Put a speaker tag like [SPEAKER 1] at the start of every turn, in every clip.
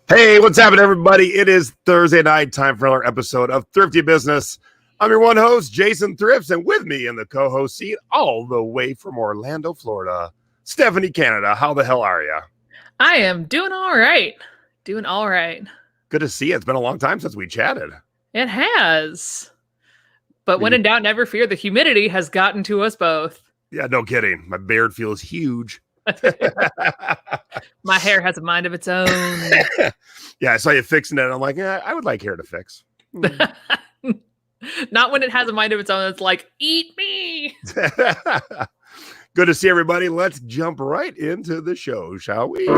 [SPEAKER 1] Hey, what's happening, everybody? It is Thursday night, time for another episode of Thrifty Business. I'm your one host, Jason Thrifts, and with me in the co-host seat, all the way from Orlando, Florida, Stephanie Canada. How the hell are you?
[SPEAKER 2] I am doing all right. Doing all right.
[SPEAKER 1] Good to see you. It's been a long time since we chatted.
[SPEAKER 2] It has. But when in doubt, never fear. The humidity has gotten to us both.
[SPEAKER 1] Yeah, no kidding. My beard feels huge.
[SPEAKER 2] My hair has a mind of its own.
[SPEAKER 1] Yeah, I saw you fixing it. And I'm like, yeah, I would like hair to fix.
[SPEAKER 2] Not when it has a mind of its own. It's like, eat me.
[SPEAKER 1] Good to see everybody. Let's jump right into the show, shall we? Now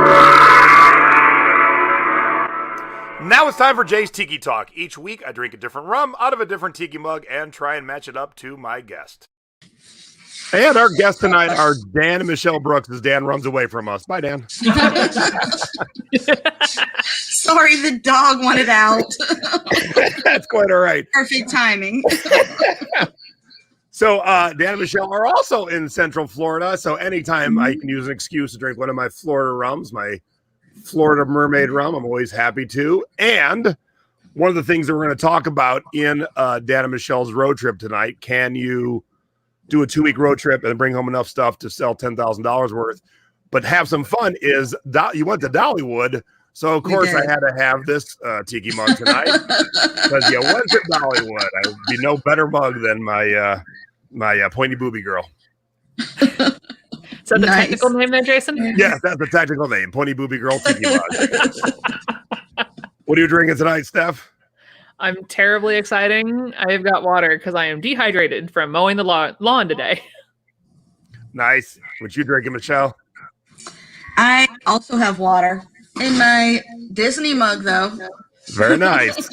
[SPEAKER 1] it's time for Jay's Tiki Talk. Each week, I drink a different rum out of a different tiki mug and try and match it up to my guest. And our guests tonight are Dan and Michelle Brooks as Dan runs away from us. Bye, Dan.
[SPEAKER 3] Sorry, the dog wanted out.
[SPEAKER 1] That's quite all right.
[SPEAKER 3] Perfect timing.
[SPEAKER 1] So Dan and Michelle are also in Central Florida. So anytime I can use an excuse to drink one of my Florida rums, my Florida Mermaid rum, I'm always happy to. And one of the things that we're going to talk about in Dan and Michelle's road trip tonight, can you do a 2-week road trip and bring home enough stuff to sell $10,000 worth, but have some fun, is you went to Dollywood. So, of course, I had to have this tiki mug tonight because you went to Dollywood. I would be no better mug than my pointy booby girl.
[SPEAKER 2] Is that the technical name there, Jason?
[SPEAKER 1] Yeah, that's the technical name, pointy booby girl tiki mug. What are you drinking tonight, Steph?
[SPEAKER 2] I'm terribly exciting. I've got water because I am dehydrated from mowing the lawn today. Nice.
[SPEAKER 1] What you drinking, Michelle?
[SPEAKER 3] I also have water in my Disney mug, though.
[SPEAKER 1] Very nice.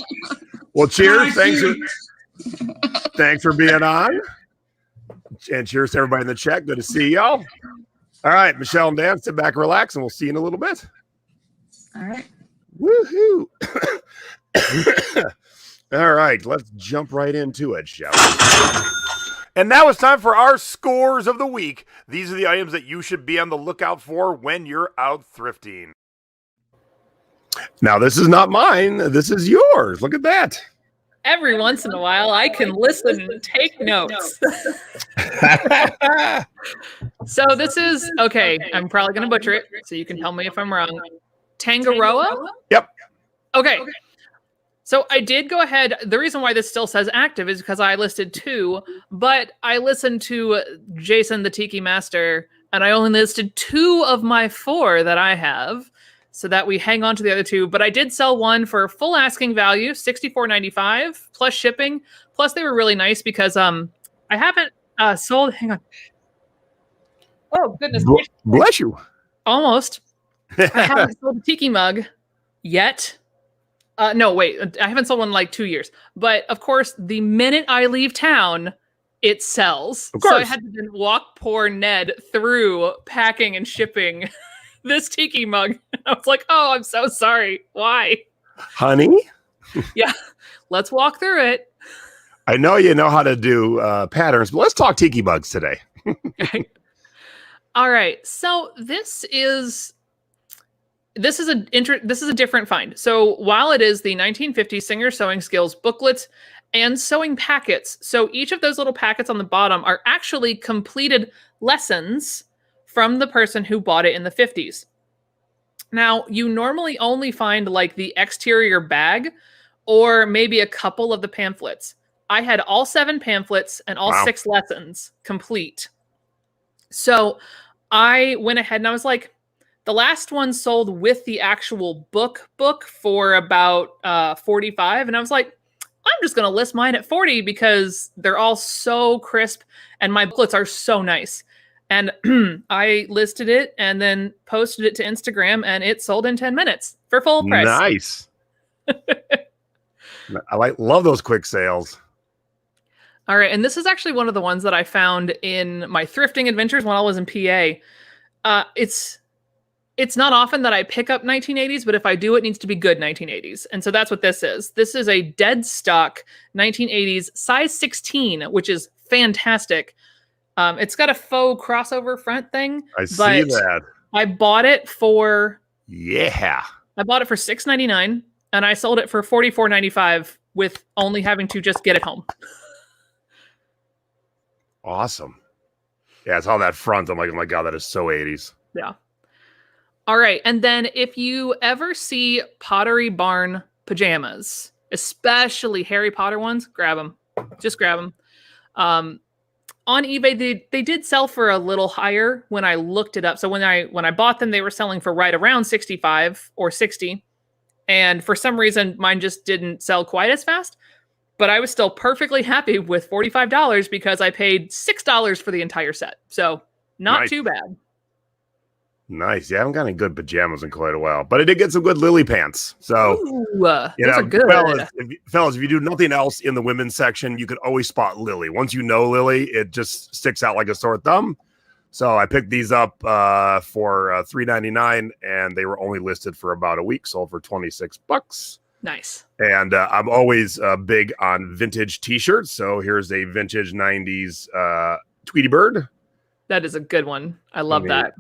[SPEAKER 1] Well, cheers. Thanks for being on. And cheers to everybody in the chat. Good to see y'all. All right, Michelle and Dan, sit back and relax, and we'll see you in a little bit.
[SPEAKER 3] All right.
[SPEAKER 1] Woohoo. All right, let's jump right into it, shall we? And now it's time for our scores of the week. These are the items that you should be on the lookout for when you're out thrifting. Now, this is not mine. This is yours. Look at that.
[SPEAKER 2] Every once in a while, I can listen and take notes. So this is, okay, I'm probably going to butcher it, so you can tell me if I'm wrong. Tangaroa?
[SPEAKER 1] Yep.
[SPEAKER 2] Okay. So I did go ahead. The reason why this still says active is because I listed 2, but I listened to Jason, the Tiki Master, and I only listed 2 of my 4 that I have, so that we hang on to the other 2. But I did sell one for full asking value, $64.95 plus shipping. Plus they were really nice because I haven't sold. Hang on. Oh goodness!
[SPEAKER 1] Bless you.
[SPEAKER 2] Almost. I haven't sold a tiki mug yet. No, wait. I haven't sold one in like 2 years. But of course, the minute I leave town, it sells.
[SPEAKER 1] Of course.
[SPEAKER 2] So I had to then walk poor Ned through packing and shipping this tiki mug. I was like, oh, I'm so sorry. Why?
[SPEAKER 1] Honey?
[SPEAKER 2] Yeah. Let's walk through it.
[SPEAKER 1] I know you know how to do patterns, but let's talk tiki mugs today.
[SPEAKER 2] All right. So this is a different find. So while it is the 1950 Singer Sewing Skills booklets and sewing packets, so each of those little packets on the bottom are actually completed lessons from the person who bought it in the 50s. Now, you normally only find like the exterior bag or maybe a couple of the pamphlets. I had all 7 pamphlets and all 6 lessons complete. So I went ahead and I was like, the last one sold with the actual book for about $45. And I was like, I'm just going to list mine at $40 because they're all so crisp and my booklets are so nice. And I listed it and then posted it to Instagram and it sold in 10 minutes for full price.
[SPEAKER 1] Nice. I love those quick sales.
[SPEAKER 2] All right. And this is actually one of the ones that I found in my thrifting adventures when I was in PA. It's not often that I pick up 1980s, but if I do, it needs to be good 1980s. And so that's what this is. This is a dead stock 1980s size 16, which is fantastic. It's got a faux crossover front thing.
[SPEAKER 1] I see that.
[SPEAKER 2] I bought it for
[SPEAKER 1] $6.99,
[SPEAKER 2] and I sold it for $44.95 with only having to just get it home.
[SPEAKER 1] Awesome. Yeah, it's all that front. I'm like, oh my God, that is so 80s.
[SPEAKER 2] Yeah. All right. And then if you ever see Pottery Barn pajamas, especially Harry Potter ones, grab them. Just grab them. On eBay, they did sell for a little higher when I looked it up. So when I bought them, they were selling for right around 65 or 60. And for some reason, mine just didn't sell quite as fast. But I was still perfectly happy with $45 because I paid $6 for the entire set. So not too bad.
[SPEAKER 1] Nice. Yeah, I haven't got any good pajamas in quite a while, but I did get some good Lily pants. So,
[SPEAKER 2] those are good.
[SPEAKER 1] Fellas, if you do nothing else in the women's section, you could always spot Lily. Once you know Lily, it just sticks out like a sore thumb. So I picked these up for $3.99, and they were only listed for about a week, sold for $26.
[SPEAKER 2] Nice.
[SPEAKER 1] And I'm always big on vintage T-shirts. So here's a vintage 90s Tweety Bird.
[SPEAKER 2] That is a good one. I love that.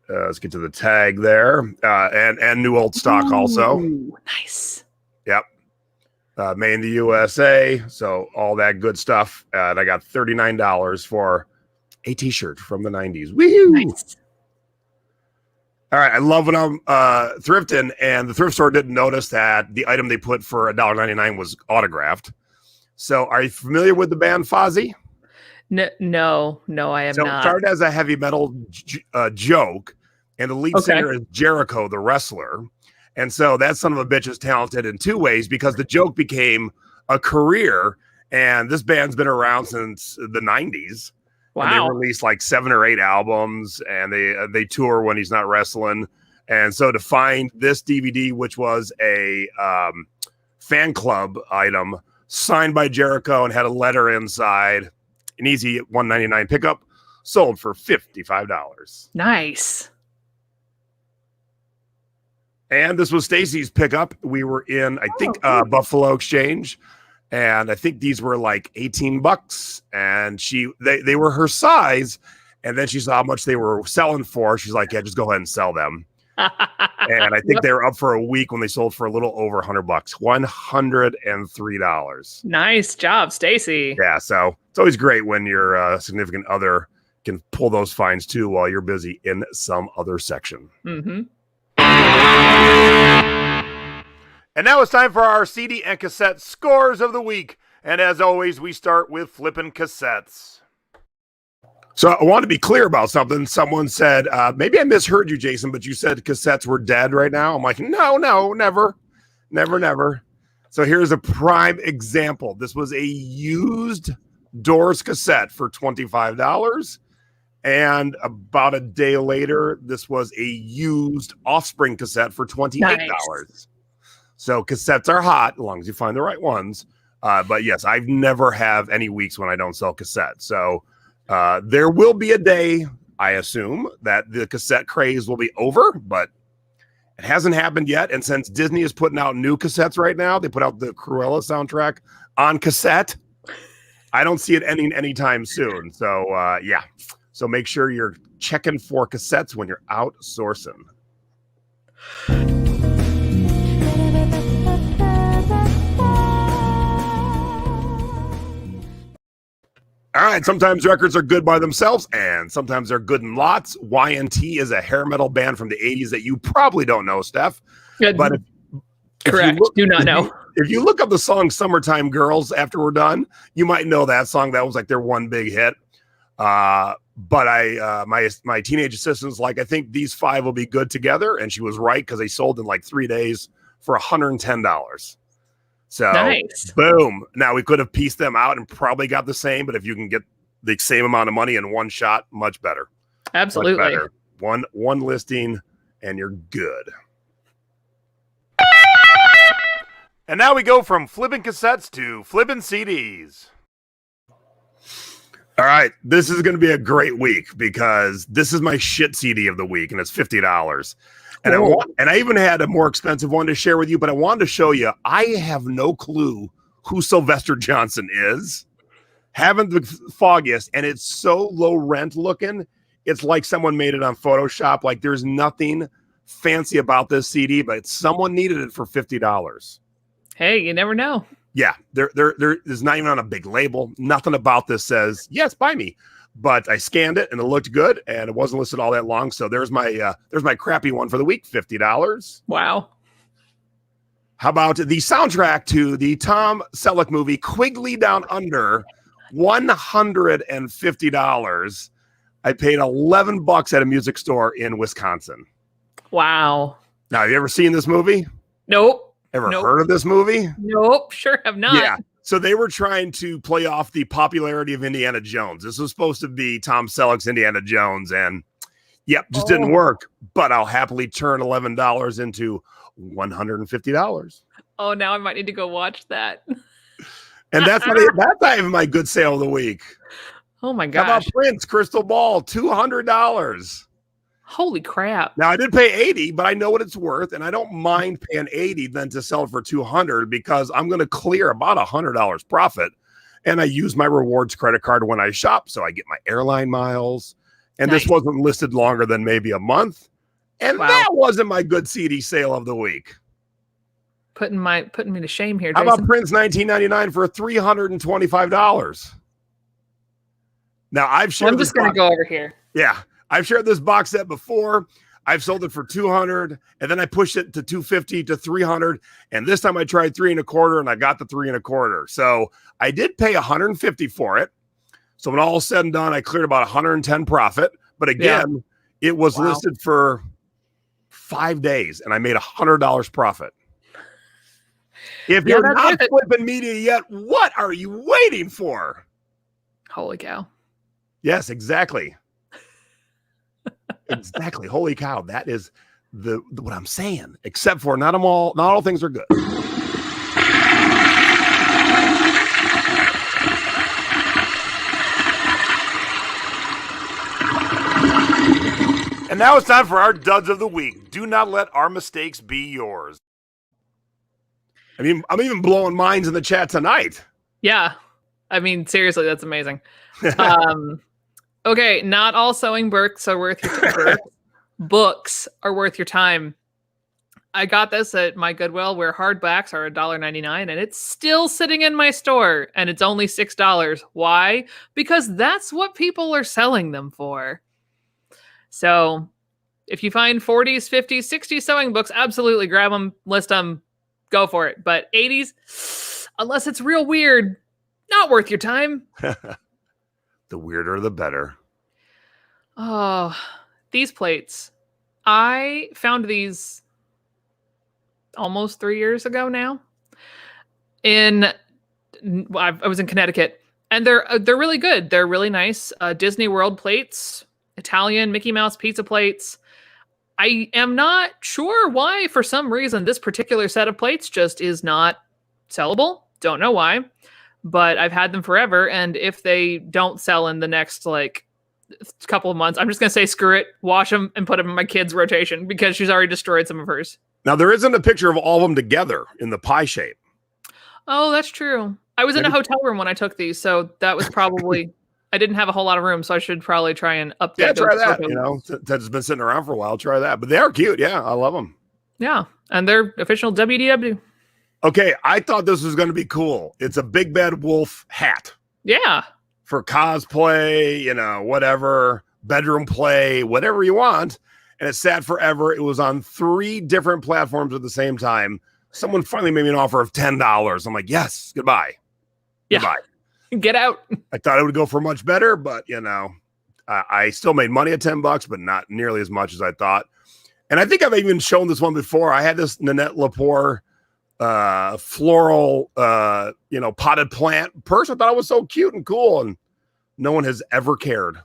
[SPEAKER 1] Let's get to the tag there. And new old stock also.
[SPEAKER 2] Nice.
[SPEAKER 1] Yep. Made in the USA. So all that good stuff. And I got $39 for a T-shirt from the 90s. Woo! Nice. All right. I love when I'm thrifting, and the thrift store didn't notice that the item they put for $1.99 was autographed. So are you familiar with the band Fozzy?
[SPEAKER 2] No, I am not.
[SPEAKER 1] So it started as a heavy metal joke, and the lead singer is Jericho, the wrestler. And so that son of a bitch is talented in two ways, because the joke became a career, and this band's been around since the 90s.
[SPEAKER 2] Wow.
[SPEAKER 1] And they released like 7 or 8 albums, and they tour when he's not wrestling. And so to find this DVD, which was a fan club item signed by Jericho and had a letter inside, an easy $1.99 pickup, sold for $55.
[SPEAKER 2] Nice.
[SPEAKER 1] And this was Stacy's pickup. We were in, I think, Buffalo Exchange, and I think these were like $18. And they were her size, and then she saw how much they were selling for. She's like, "Yeah, just go ahead and sell them." And I think they were up for a week when they sold for a little over $100, $103.
[SPEAKER 2] Nice job, Stacy.
[SPEAKER 1] Yeah, so it's always great when your significant other can pull those finds too while you're busy in some other section.
[SPEAKER 2] Mm-hmm.
[SPEAKER 1] And now it's time for our CD and cassette scores of the week. And as always, we start with flipping cassettes. So I want to be clear about something. Someone said, maybe I misheard you, Jason, but you said cassettes were dead right now. I'm like, no, never. So here's a prime example. This was a used Doors cassette for $25. And about a day later, this was a used Offspring cassette for $28. Nice. So cassettes are hot as long as you find the right ones. But yes, I've never have any weeks when I don't sell cassettes. So there will be a day, I assume, that the cassette craze will be over, but it hasn't happened yet. And since Disney is putting out new cassettes right now, they put out the Cruella soundtrack on cassette. I don't see it ending anytime soon. So yeah. So make sure you're checking for cassettes when you're out sourcing. All right, sometimes records are good by themselves, and sometimes they're good in lots. Y&T is a hair metal band from the 80s that you probably don't know, Steph.
[SPEAKER 2] But correct, do not know.
[SPEAKER 1] If you look up the song Summertime Girls after we're done, you might know that song. That was like their one big hit. But my teenage assistant's like, I think these 5 will be good together. And she was right, because they sold in like 3 days for $110. So nice. Boom. Now we could have pieced them out and probably got the same, but if you can get the same amount of money in one shot, much better.
[SPEAKER 2] Absolutely.
[SPEAKER 1] Much better. One listing and you're good. And now we go from flipping cassettes to flipping CDs. All right, this is going to be a great week because this is my shit CD of the week, and it's $50. And I even had a more expensive one to share with you, but I wanted to show you. I have no clue who Sylvester Johnson is. Haven't the foggiest, and it's so low rent looking. It's like someone made it on Photoshop. Like there's nothing fancy about this CD, but someone needed it for $50.
[SPEAKER 2] Hey, you never know.
[SPEAKER 1] Yeah, there's not even on a big label. Nothing about this says, yes, buy me. But I scanned it and it looked good and it wasn't listed all that long. So there's my crappy one for the week, $50.
[SPEAKER 2] Wow.
[SPEAKER 1] How about the soundtrack to the Tom Selleck movie Quigley Down Under? $150. I paid $11 at a music store in Wisconsin.
[SPEAKER 2] Wow.
[SPEAKER 1] Now, have you ever seen this movie?
[SPEAKER 2] Nope.
[SPEAKER 1] Ever heard of this movie?
[SPEAKER 2] Nope, sure have not.
[SPEAKER 1] Yeah. So they were trying to play off the popularity of Indiana Jones. This was supposed to be Tom Selleck's Indiana Jones, and just didn't work. But I'll happily turn $11 into $150.
[SPEAKER 2] Oh, now I might need to go watch that.
[SPEAKER 1] And that's not even my good sale of the week.
[SPEAKER 2] Oh my gosh.
[SPEAKER 1] How about Prince Crystal Ball? $200.
[SPEAKER 2] Holy crap.
[SPEAKER 1] Now I did pay $80, but I know what it's worth, and I don't mind paying $80 than to sell it for $200 because I'm going to clear about $100 profit. And I use my rewards credit card when I shop, so I get my airline miles. And This wasn't listed longer than maybe a month. And that wasn't my good CD sale of the week.
[SPEAKER 2] Putting me to shame here,
[SPEAKER 1] Jason.
[SPEAKER 2] How
[SPEAKER 1] about Prince 1999 for $325? Now I've shared.
[SPEAKER 2] I'm just going to go over here.
[SPEAKER 1] Yeah. I've shared this box set before. I've sold it for $200, and then I pushed it to $250 to $300, and this time I tried $325, and I got the $325. So I did pay $150 for it. So when all is said and done, I cleared about $110 profit. But again, it was listed for 5 days, and I made $100 profit. If you're not flipping media yet, what are you waiting for?
[SPEAKER 2] Holy cow!
[SPEAKER 1] Yes, exactly. Exactly. Holy cow. That is what I'm saying. Except for not all things are good. And now it's time for our duds of the week. Do not let our mistakes be yours. I mean, I'm even blowing minds in the chat tonight.
[SPEAKER 2] Yeah. I mean, seriously, that's amazing. Okay, not all sewing books are worth your time. Books are worth your time. I got this at my Goodwill where hardbacks are $1.99 and it's still sitting in my store and it's only $6. Why? Because that's what people are selling them for. So if you find 40s, 50s, 60s sewing books, absolutely grab them, list them, go for it. But 80s, unless it's real weird, not worth your time.
[SPEAKER 1] The weirder, the better.
[SPEAKER 2] Oh, these plates. I found these almost 3 years ago now. I was in Connecticut, and they're really good. They're really nice. Disney World plates, Italian Mickey Mouse pizza plates. I am not sure why, for some reason, this particular set of plates just is not sellable. Don't know why. But I've had them forever, and if they don't sell in the next couple of months, I'm just gonna say screw it, wash them and put them in my kid's rotation because she's already destroyed some of hers.
[SPEAKER 1] Now there isn't a picture of all of them together in the pie shape.
[SPEAKER 2] Oh, that's true. I was in a hotel room when I took these, so that was probably I didn't have a whole lot of room, so I should probably try and update.
[SPEAKER 1] Yeah, try that. That's been sitting around for a while. Try that, but they are cute. Yeah, I love them.
[SPEAKER 2] Yeah, and they're official WDW.
[SPEAKER 1] Okay, I thought this was going to be cool. It's a Big Bad Wolf hat.
[SPEAKER 2] Yeah.
[SPEAKER 1] For cosplay, whatever, bedroom play, whatever you want. And it sat forever. It was on 3 different platforms at the same time. Someone finally made me an offer of $10. I'm like, yes, goodbye.
[SPEAKER 2] Yeah.
[SPEAKER 1] Goodbye.
[SPEAKER 2] Get out.
[SPEAKER 1] I thought it would go for much better, but, I still made money at $10, but not nearly as much as I thought. And I think I've even shown this one before. I had this Nanette Lepore floral, potted plant purse. I thought it was so cute and cool, and no one has ever cared.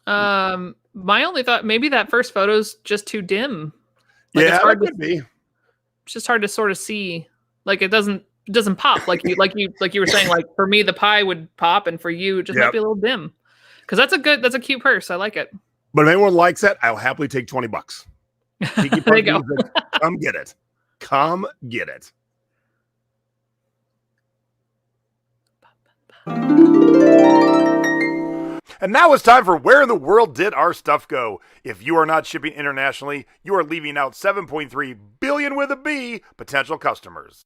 [SPEAKER 2] My only thought, maybe that first photo's just too dim.
[SPEAKER 1] Yeah, it could be.
[SPEAKER 2] It's just hard to sort of see. Like it doesn't doesn't pop like you were saying. Like for me, the pie would pop, and for you, it just might be a little dim. Because that's a cute purse. I like it.
[SPEAKER 1] But if anyone likes it, I'll happily take $20. Tiki
[SPEAKER 2] There you go.
[SPEAKER 1] Music, come get it. Come get it. And now it's time for Where in the World Did Our Stuff Go? If you are not shipping internationally, you are leaving out 7.3 billion with a B potential customers.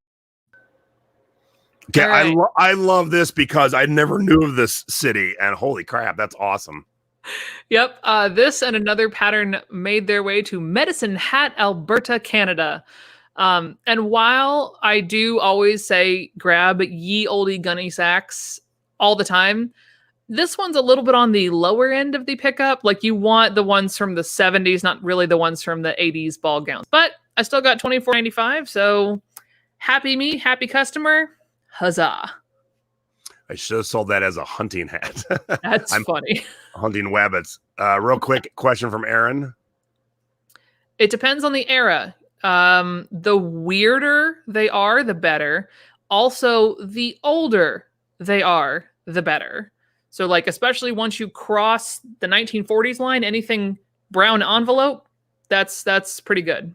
[SPEAKER 1] Okay, right. I love this because I never knew of this city, and holy crap, that's awesome.
[SPEAKER 2] Yep, this and another pattern made their way to Medicine Hat, Alberta, Canada. And while I do always say grab ye olde gunny sacks all the time, this one's a little bit on the lower end of the pickup. Like you want the ones from the 70s, not really the ones from the 80s ball gowns. But I still got $24.95, so happy me, happy customer. Huzzah.
[SPEAKER 1] I should have sold that as a hunting hat.
[SPEAKER 2] That's funny.
[SPEAKER 1] Hunting wabbits. Real quick question from Aaron.
[SPEAKER 2] It depends on the era. The weirder they are, the better. Also, the older they are, the better. So, like, especially once you cross the 1940s line, anything brown envelope, that's pretty good.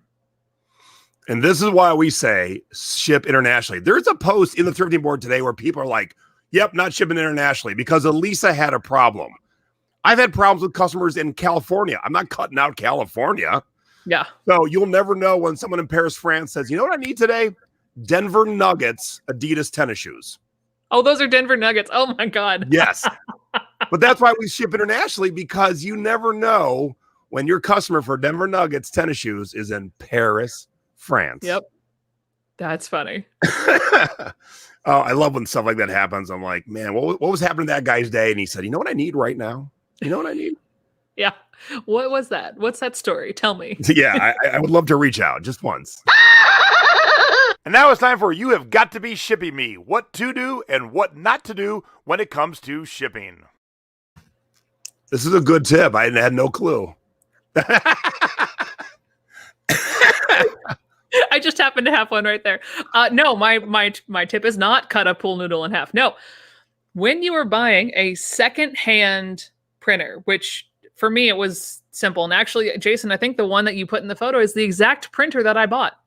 [SPEAKER 1] And this is why we say ship internationally. There's a post in the thrifting board today where people are like, yep, not shipping internationally because Elisa had a problem. I've had problems with customers in California. I'm not cutting out California.
[SPEAKER 2] Yeah.
[SPEAKER 1] So you'll never know when someone in Paris, France says, you know what I need today? Denver Nuggets Adidas tennis shoes.
[SPEAKER 2] Oh, those are Denver Nuggets. Oh, my God.
[SPEAKER 1] Yes. But that's why we ship internationally, because you never know when your customer for Denver Nuggets tennis shoes is in Paris, France.
[SPEAKER 2] Yep. That's funny.
[SPEAKER 1] Oh, I love when stuff like that happens. I'm like, man, what was happening to that guy's day? And he said, you know what I need right now? You know what I need?
[SPEAKER 2] Yeah. What was that? What's that story? Tell me.
[SPEAKER 1] Yeah, I would love to reach out just once. And now it's time for You Have Got to Be Shipping Me. What to do and what not to do when it comes to shipping. This is a good tip. I had no clue.
[SPEAKER 2] I just happened to have one right there. No, my tip is not cut a pool noodle in half. No. When you are buying a second-hand printer, which for me, it was simple. And actually, Jason, I think the one that you put in the photo is the exact printer that I bought.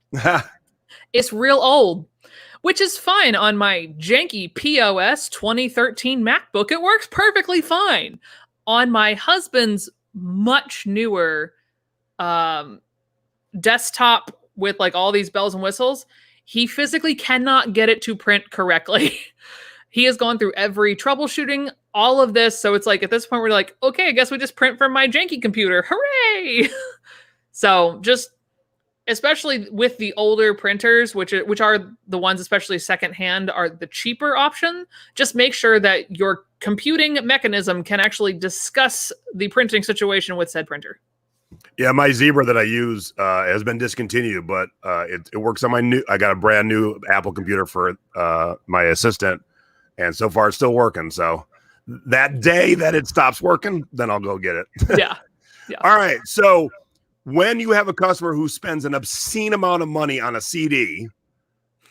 [SPEAKER 2] It's real old, which is fine on my janky POS 2013 MacBook. It works perfectly fine. On my husband's much newer desktop with like all these bells and whistles, he physically cannot get it to print correctly. He has gone through every troubleshooting, all of this. So it's like at this point, we're like, okay, I guess we just print from my janky computer. Hooray! So just, especially with the older printers, which are the ones, especially secondhand, are the cheaper option. Just make sure that your computing mechanism can actually discuss the printing situation with said printer.
[SPEAKER 1] Yeah, my Zebra that I use has been discontinued, but it works on my new. I got a brand new Apple computer for my assistant, and so far it's still working. So that day that it stops working, then I'll go get it.
[SPEAKER 2] Yeah.
[SPEAKER 1] All right. So when you have a customer who spends an obscene amount of money on a CD,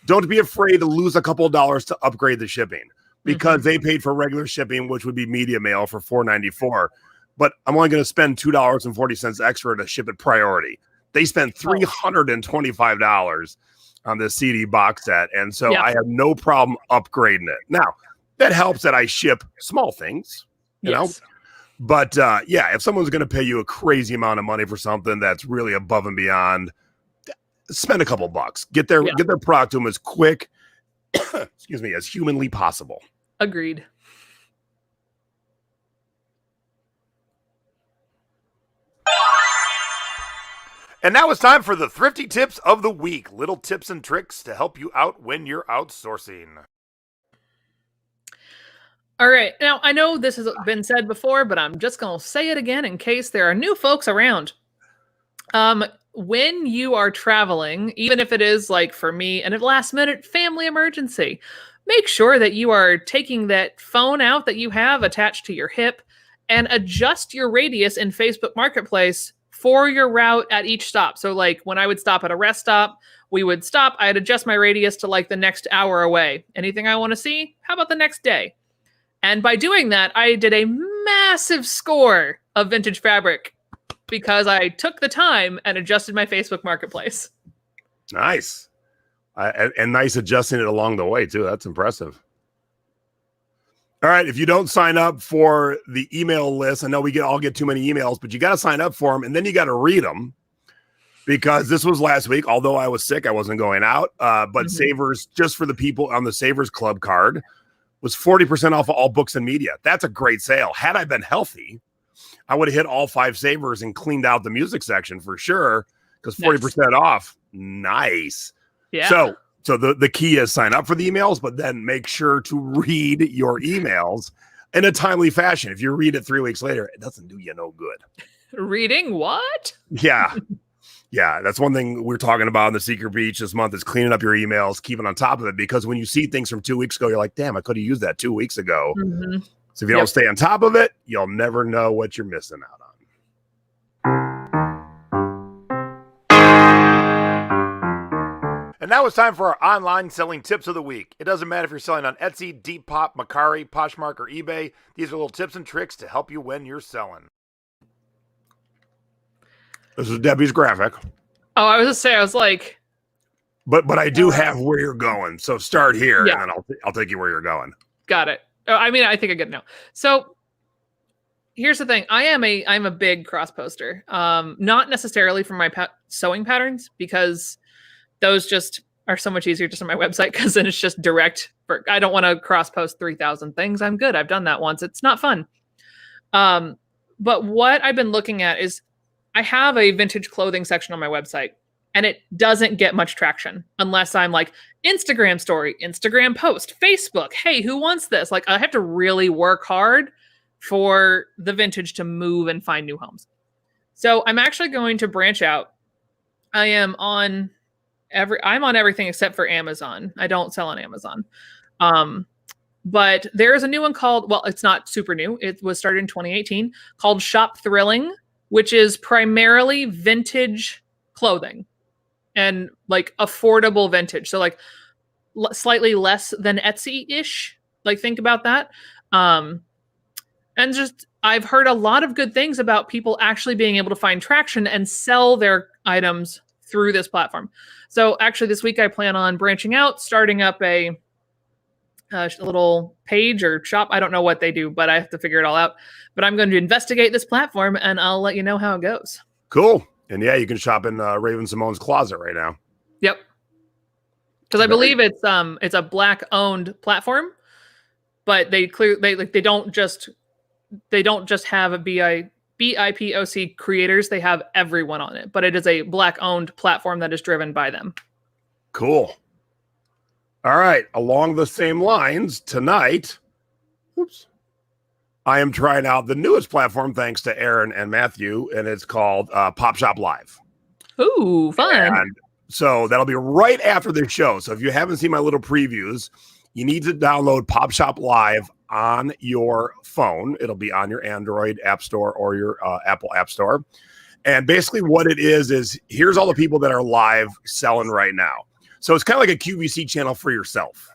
[SPEAKER 1] don't be afraid to lose a couple of dollars to upgrade the shipping, because they paid for regular shipping, which would be media mail for $4.94. But I'm only going to spend $2.40 extra to ship it priority. They spent $325 on this CD box set. And so I have no problem upgrading it. Now, that helps that I ship small things, you know. But if someone's going to pay you a crazy amount of money for something that's really above and beyond, spend a couple bucks. Get their product to them as quick, excuse me, as humanly possible.
[SPEAKER 2] Agreed.
[SPEAKER 1] And now it's time for the Thrifty Tips of the Week. Little tips and tricks to help you out when you're outsourcing.
[SPEAKER 2] All right. Now, I know this has been said before, but I'm just going to say it again in case there are new folks around. When you are traveling, even if it is like for me, and a last minute family emergency, make sure that you are taking that phone out that you have attached to your hip and adjust your radius in Facebook Marketplace for your route at each stop. So like when I would stop at a rest stop, we would stop. I'd adjust my radius to like the next hour away. Anything I want to see? How about the next day? And by doing that, I did a massive score of vintage fabric because I took the time and adjusted my Facebook Marketplace.
[SPEAKER 1] Nice. And nice adjusting it along the way, too. That's impressive. All right. If you don't sign up for the email list, I know we all get too many emails, but you got to sign up for them, and then you got to read them, because this was last week. Although I was sick, I wasn't going out. But Savers, just for the people on the Savers Club card, was 40% off of all books and media. That's a great sale. Had I been healthy, I would have hit all 5 Savers and cleaned out the music section for sure, because 40% off. Nice. Yeah. So the key is sign up for the emails, but then make sure to read your emails in a timely fashion. If you read it 3 weeks later, it doesn't do you no good.
[SPEAKER 2] Reading what?
[SPEAKER 1] Yeah. Yeah, that's one thing we're talking about in the Secret Beach this month is cleaning up your emails, keeping on top of it, because when you see things from 2 weeks ago, you're like, damn, I could have used that 2 weeks ago. So if you don't stay on top of it, you'll never know what you're missing out on. And now it's time for our online selling tips of the week. It doesn't matter if you're selling on Etsy, Depop, Mercari, Poshmark, or eBay. These are little tips and tricks to help you when you're selling. This is Debbie's graphic.
[SPEAKER 2] Oh, I was just saying, I was like,
[SPEAKER 1] but I do have where you're going. So start here, and then I'll take you where you're going.
[SPEAKER 2] Got it. I mean, I think I get it now. So here's the thing: I'm a big cross poster. Not necessarily for my sewing patterns, because those just are so much easier just on my website, because then it's just direct. I don't want to cross post 3,000 things. I'm good. I've done that once. It's not fun. But what I've been looking at is I have a vintage clothing section on my website, and it doesn't get much traction unless I'm like Instagram story, Instagram post, Facebook. Hey, who wants this? Like, I have to really work hard for the vintage to move and find new homes. So I'm actually going to branch out. I'm on everything except for Amazon. I don't sell on Amazon. But there is a new one called, well, it's not super new. It was started in 2018, called Shop Thrilling, which is primarily vintage clothing and like affordable vintage. So like slightly less than Etsy-ish. Like, think about that. And just, I've heard a lot of good things about people actually being able to find traction and sell their items through this platform. So actually this week I plan on branching out, starting up a little page or shop. I don't know what they do, but I have to figure it all out. But I'm going to investigate this platform, and I'll let you know how it goes.
[SPEAKER 1] Cool. And yeah, you can shop in Raven Simone's closet right now.
[SPEAKER 2] Yep. Because I believe it's a Black-owned platform, but they don't just have a BIPOC creators. They have everyone on it, but it is a Black-owned platform that is driven by them.
[SPEAKER 1] Cool. All right. Along the same lines, tonight, I am trying out the newest platform, thanks to Aaron and Matthew, and it's called Pop Shop Live.
[SPEAKER 2] Ooh, fun.
[SPEAKER 1] And so that'll be right after this show. So if you haven't seen my little previews, you need to download Pop Shop Live on your phone. It'll be on your Android App Store or your Apple App Store. And basically what it is here's all the people that are live selling right now. So it's kind of like a QVC channel for yourself.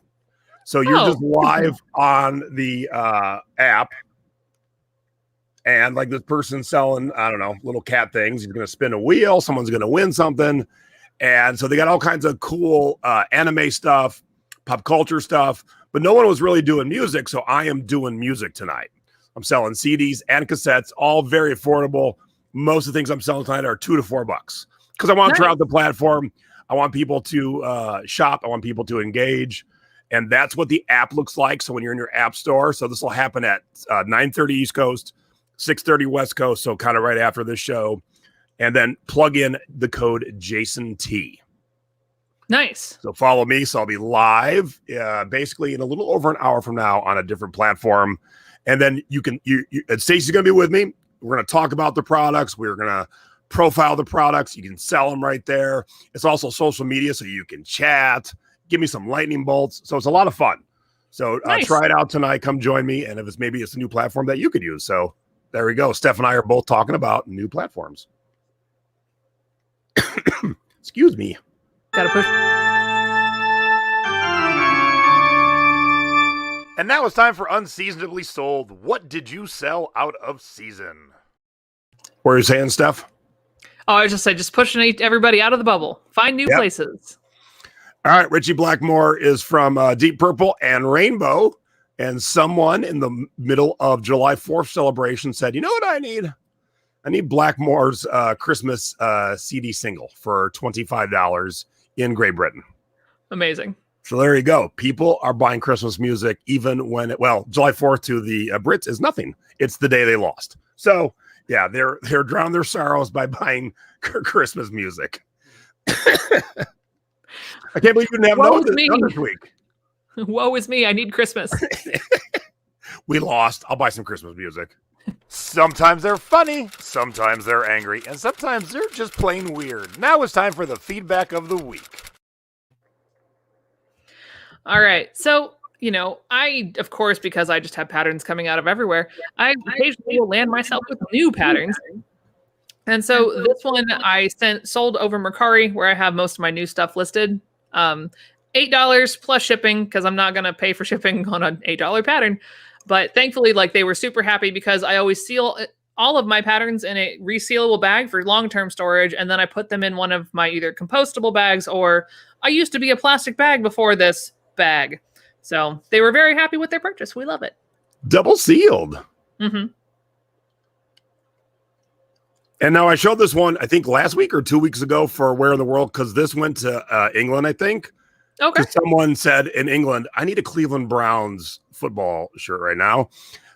[SPEAKER 1] So you're just live on the app, and like this person selling, I don't know, little cat things. He's going to spin a wheel. Someone's going to win something. And so they got all kinds of cool anime stuff, pop culture stuff, but no one was really doing music. So I am doing music tonight. I'm selling CDs and cassettes, all very affordable. Most of the things I'm selling tonight are $2 to $4 because I want to try out the platform. I want people to shop. I want people to engage. And that's what the app looks like. So when you're in your app store, so this will happen at 9:30 East Coast, 6:30 West Coast. So kind of right after this show. And then plug in the code JasonT.
[SPEAKER 2] Nice.
[SPEAKER 1] So follow me. So I'll be live basically in a little over an hour from now on a different platform. And then you Stacey's going to be with me. We're going to talk about the products. We're going to profile the products. You can sell them right there. It's also social media, so you can chat, give me some lightning bolts. So it's a lot of fun. So try it out tonight. Come join me. And if it's a new platform that you could use. So there we go. Steph and I are both talking about new platforms. Excuse me.
[SPEAKER 2] Gotta push.
[SPEAKER 1] And now it's time for Unseasonably Sold. What did you sell out of season? What are you saying, Steph?
[SPEAKER 2] Oh, I was just pushing everybody out of the bubble. Find new places.
[SPEAKER 1] All right, Richie Blackmore is from Deep Purple and Rainbow. And someone in the middle of July 4th celebration said, you know what I need? I need Blackmore's Christmas CD single for $25 in Great Britain.
[SPEAKER 2] Amazing.
[SPEAKER 1] So there you go. People are buying Christmas music even when July 4th to the Brits is nothing. It's the day they lost. So yeah, they're drowning their sorrows by buying Christmas music. I can't believe you didn't have those this week.
[SPEAKER 2] Woe is me. I need Christmas.
[SPEAKER 1] We lost. I'll buy some Christmas music. Sometimes they're funny, sometimes they're angry, and sometimes they're just plain weird. Now it's time for the feedback of the week.
[SPEAKER 2] All right. So, I, of course, because I just have patterns coming out of everywhere, I occasionally will land myself with new patterns. And so this one I sold over Mercari, where I have most of my new stuff listed. $8 plus shipping, because I'm not going to pay for shipping on an $8 pattern. But thankfully, they were super happy because I always seal all of my patterns in a resealable bag for long-term storage. And then I put them in one of my either compostable bags, or I used to be a plastic bag before this bag. So they were very happy with their purchase. We love it.
[SPEAKER 1] Double sealed.
[SPEAKER 2] Mm-hmm.
[SPEAKER 1] And now I showed this one, I think last week or 2 weeks ago for Where in the World, because this went to England, I think.
[SPEAKER 2] Okay.
[SPEAKER 1] Someone said in England, I need a Cleveland Browns football shirt right now.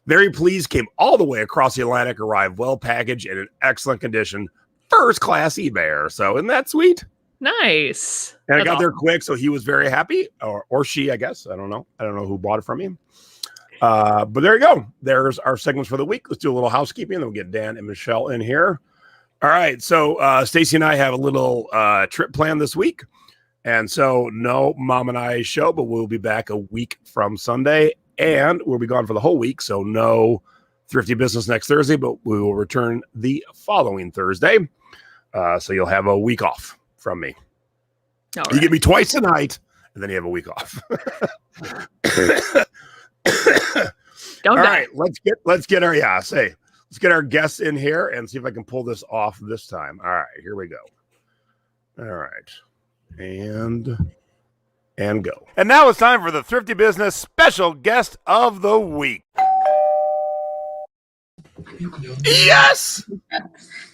[SPEAKER 1] Very pleased, came all the way across the Atlantic, arrived well packaged and in excellent condition. First class eBayer. So isn't that sweet?
[SPEAKER 2] Nice.
[SPEAKER 1] And I got there quick, so he was very happy, or she, I guess. I don't know. I don't know who bought it from him. But there you go. There's our segments for the week. Let's do a little housekeeping, then we'll get Dan and Michelle in here. All right. So Stacy and I have a little trip planned this week. And so no Mom and I show, but we'll be back a week from Sunday. And we'll be gone for the whole week. So no Thrifty Business next Thursday, but we will return the following Thursday. So you'll have a week off from me.
[SPEAKER 2] All
[SPEAKER 1] you get me twice tonight, and then you have a week off.
[SPEAKER 2] All
[SPEAKER 1] right, let's get our guests in here and see if I can pull this off this time. All right, here we go. All right, and go. And now it's time for the Thrifty Business special guest of the week. Yes!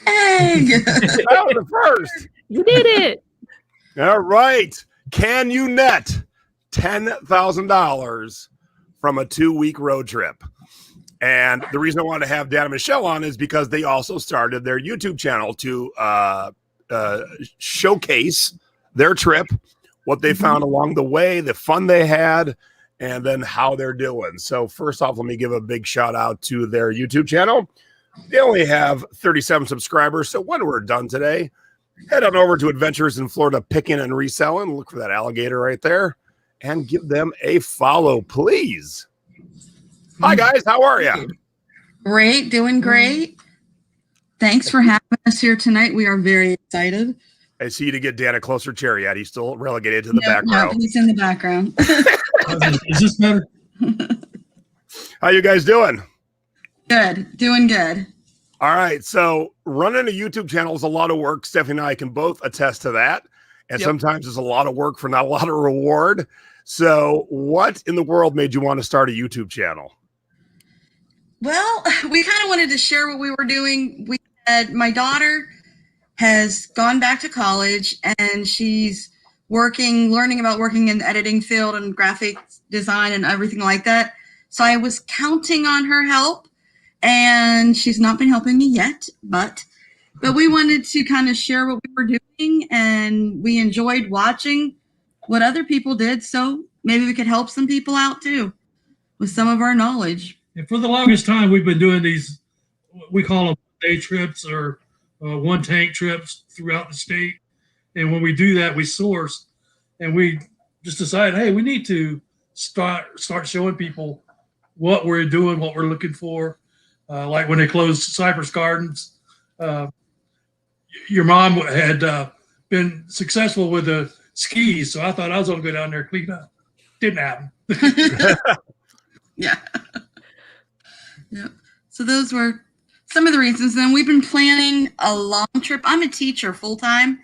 [SPEAKER 3] Egg!
[SPEAKER 1] That was the first.
[SPEAKER 2] You did it.
[SPEAKER 1] All right. Can you net $10,000 from a 2-week road trip? And the reason I wanted to have Dan and Michelle on is because they also started their YouTube channel to showcase their trip, what they found along the way, the fun they had, and then how they're doing. So first off, let me give a big shout out to their YouTube channel. They only have 37 subscribers. So when we're done today, head on over to Adventures in Florida Picking and Reselling. Look for that alligator right there and give them a follow, please. Hi, guys. How are you?
[SPEAKER 3] Great. Doing great. Thanks for having us here tonight. We are very excited.
[SPEAKER 1] I see you to get Dan a closer chair yet. He's still relegated to the back row.
[SPEAKER 3] No, he's in the background.
[SPEAKER 4] Is this better?
[SPEAKER 1] How you guys doing?
[SPEAKER 3] Good. Doing good.
[SPEAKER 1] All right. So running a YouTube channel is a lot of work. Stephanie and I can both attest to that. And sometimes it's a lot of work for not a lot of reward. So what in the world made you want to start a YouTube channel?
[SPEAKER 3] Well, we kind of wanted to share what we were doing. My daughter has gone back to college and she's learning about working in the editing field and graphic design and everything like that. So I was counting on her help, and she's not been helping me yet, but we wanted to kind of share what we were doing, and we enjoyed watching what other people did. So maybe we could help some people out too with some of our knowledge.
[SPEAKER 4] And for the longest time, we've been doing these, we call them day trips or one tank trips throughout the state. And when we do that, we source, and we just decide, hey, we need to start showing people what we're doing, what we're looking for. Like when they closed Cypress Gardens, your mom had been successful with the skis, so I thought I was going to go down there and clean up. Didn't happen.
[SPEAKER 3] Yeah. Yeah. So those were some of the reasons. Then we've been planning a long trip. I'm a teacher full time,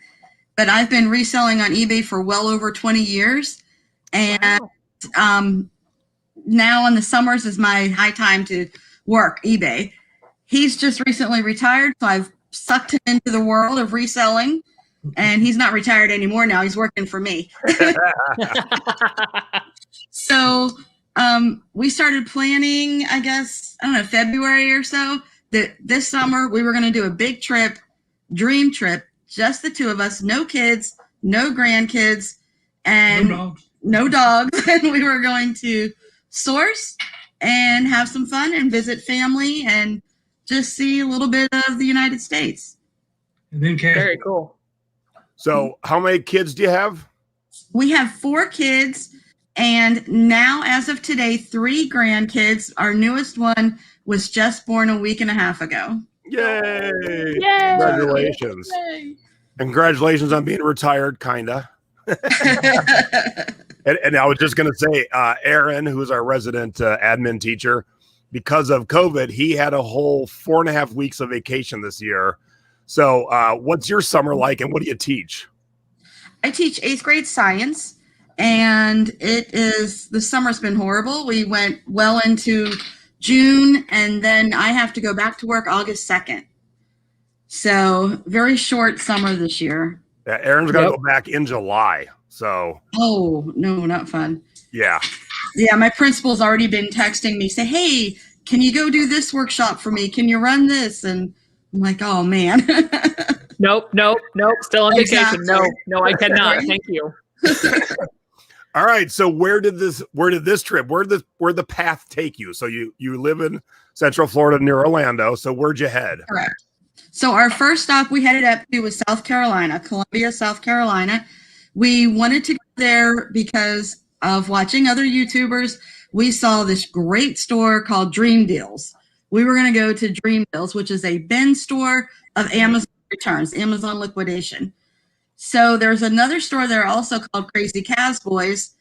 [SPEAKER 3] but I've been reselling on eBay for well over 20 years. And now in the summers is my high time to work eBay. He's just recently retired, so I've sucked him into the world of reselling. And he's not retired anymore now. He's working for me. So we started planning, I guess, I don't know, February or so, that this summer we were going to do a big trip, dream trip, just the two of us, no kids, no grandkids, and no dogs. And we were going to source and have some fun and visit family and just see a little bit of the United States.
[SPEAKER 4] And then
[SPEAKER 2] Very cool.
[SPEAKER 1] So how many kids do you have?
[SPEAKER 3] We have 4 kids, and now, as of today, 3 grandkids. Our newest one was just born a week and a half ago.
[SPEAKER 1] Yay!
[SPEAKER 2] Yay!
[SPEAKER 1] Congratulations.
[SPEAKER 2] Yay!
[SPEAKER 1] Congratulations on being retired, kinda. And I was just going to say, Aaron, who is our resident admin teacher, because of COVID, he had a whole 4.5 weeks of vacation this year. So what's your summer like, and what do you teach?
[SPEAKER 3] I teach 8th grade science, and the summer's been horrible. We went well into June, and then I have to go back to work August 2nd. So very short summer this year.
[SPEAKER 1] Yeah, Aaron's going to go back in July. So.
[SPEAKER 3] Oh, no, not fun.
[SPEAKER 1] Yeah.
[SPEAKER 3] Yeah, my principal's already been texting me, say, hey, can you go do this workshop for me? Can you run this? And I'm like, oh, man.
[SPEAKER 2] Nope. Still on vacation.
[SPEAKER 3] Exactly.
[SPEAKER 2] No, I cannot. Thank you.
[SPEAKER 1] All right. So where did this trip, where'd the path take you? So you live in Central Florida near Orlando. So where'd you head?
[SPEAKER 3] Correct. So our first stop we headed up to was South Carolina, Columbia, South Carolina. We wanted to go there because of watching other YouTubers. We saw this great store called Dream Deals. We were going to go to Dream Deals, which is a bin store of Amazon returns, Amazon liquidation. So there's another store there also called Crazy Casboys,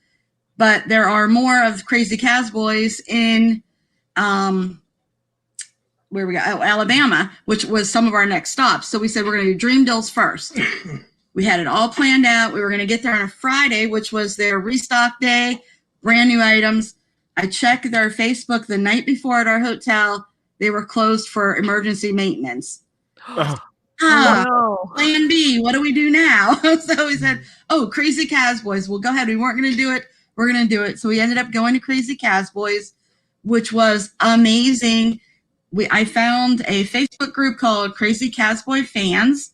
[SPEAKER 3] but there are more of Crazy Casboys in Alabama, which was some of our next stops. So we said we're going to do Dream Deals first. We had it all planned out. We were going to get there on a Friday, which was their restock day, brand new items. I checked their Facebook the night before at our hotel. They were closed for emergency maintenance.
[SPEAKER 2] No.
[SPEAKER 3] Plan B, what do we do now? So we said, oh, Crazy Casboys. Well, go ahead. We weren't going to do it. We're going to do it. So we ended up going to Crazy Casboys, which was amazing. I found a Facebook group called Crazy Casboy Fans,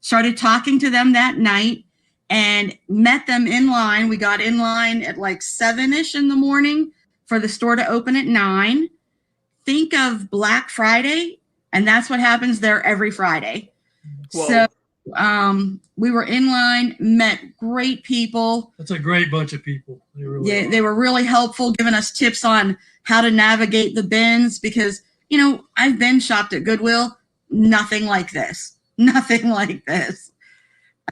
[SPEAKER 3] started talking to them that night, and met them in line. We got in line at like 7-ish in the morning for the store to open at 9. Think of Black Friday, and that's what happens there every Friday.
[SPEAKER 2] Whoa.
[SPEAKER 3] So we were in line, met great people.
[SPEAKER 4] That's a great bunch of people.
[SPEAKER 3] They were really helpful, giving us tips on how to navigate the bins because, you know, I've been shopped at Goodwill. Nothing like this. Nothing like this.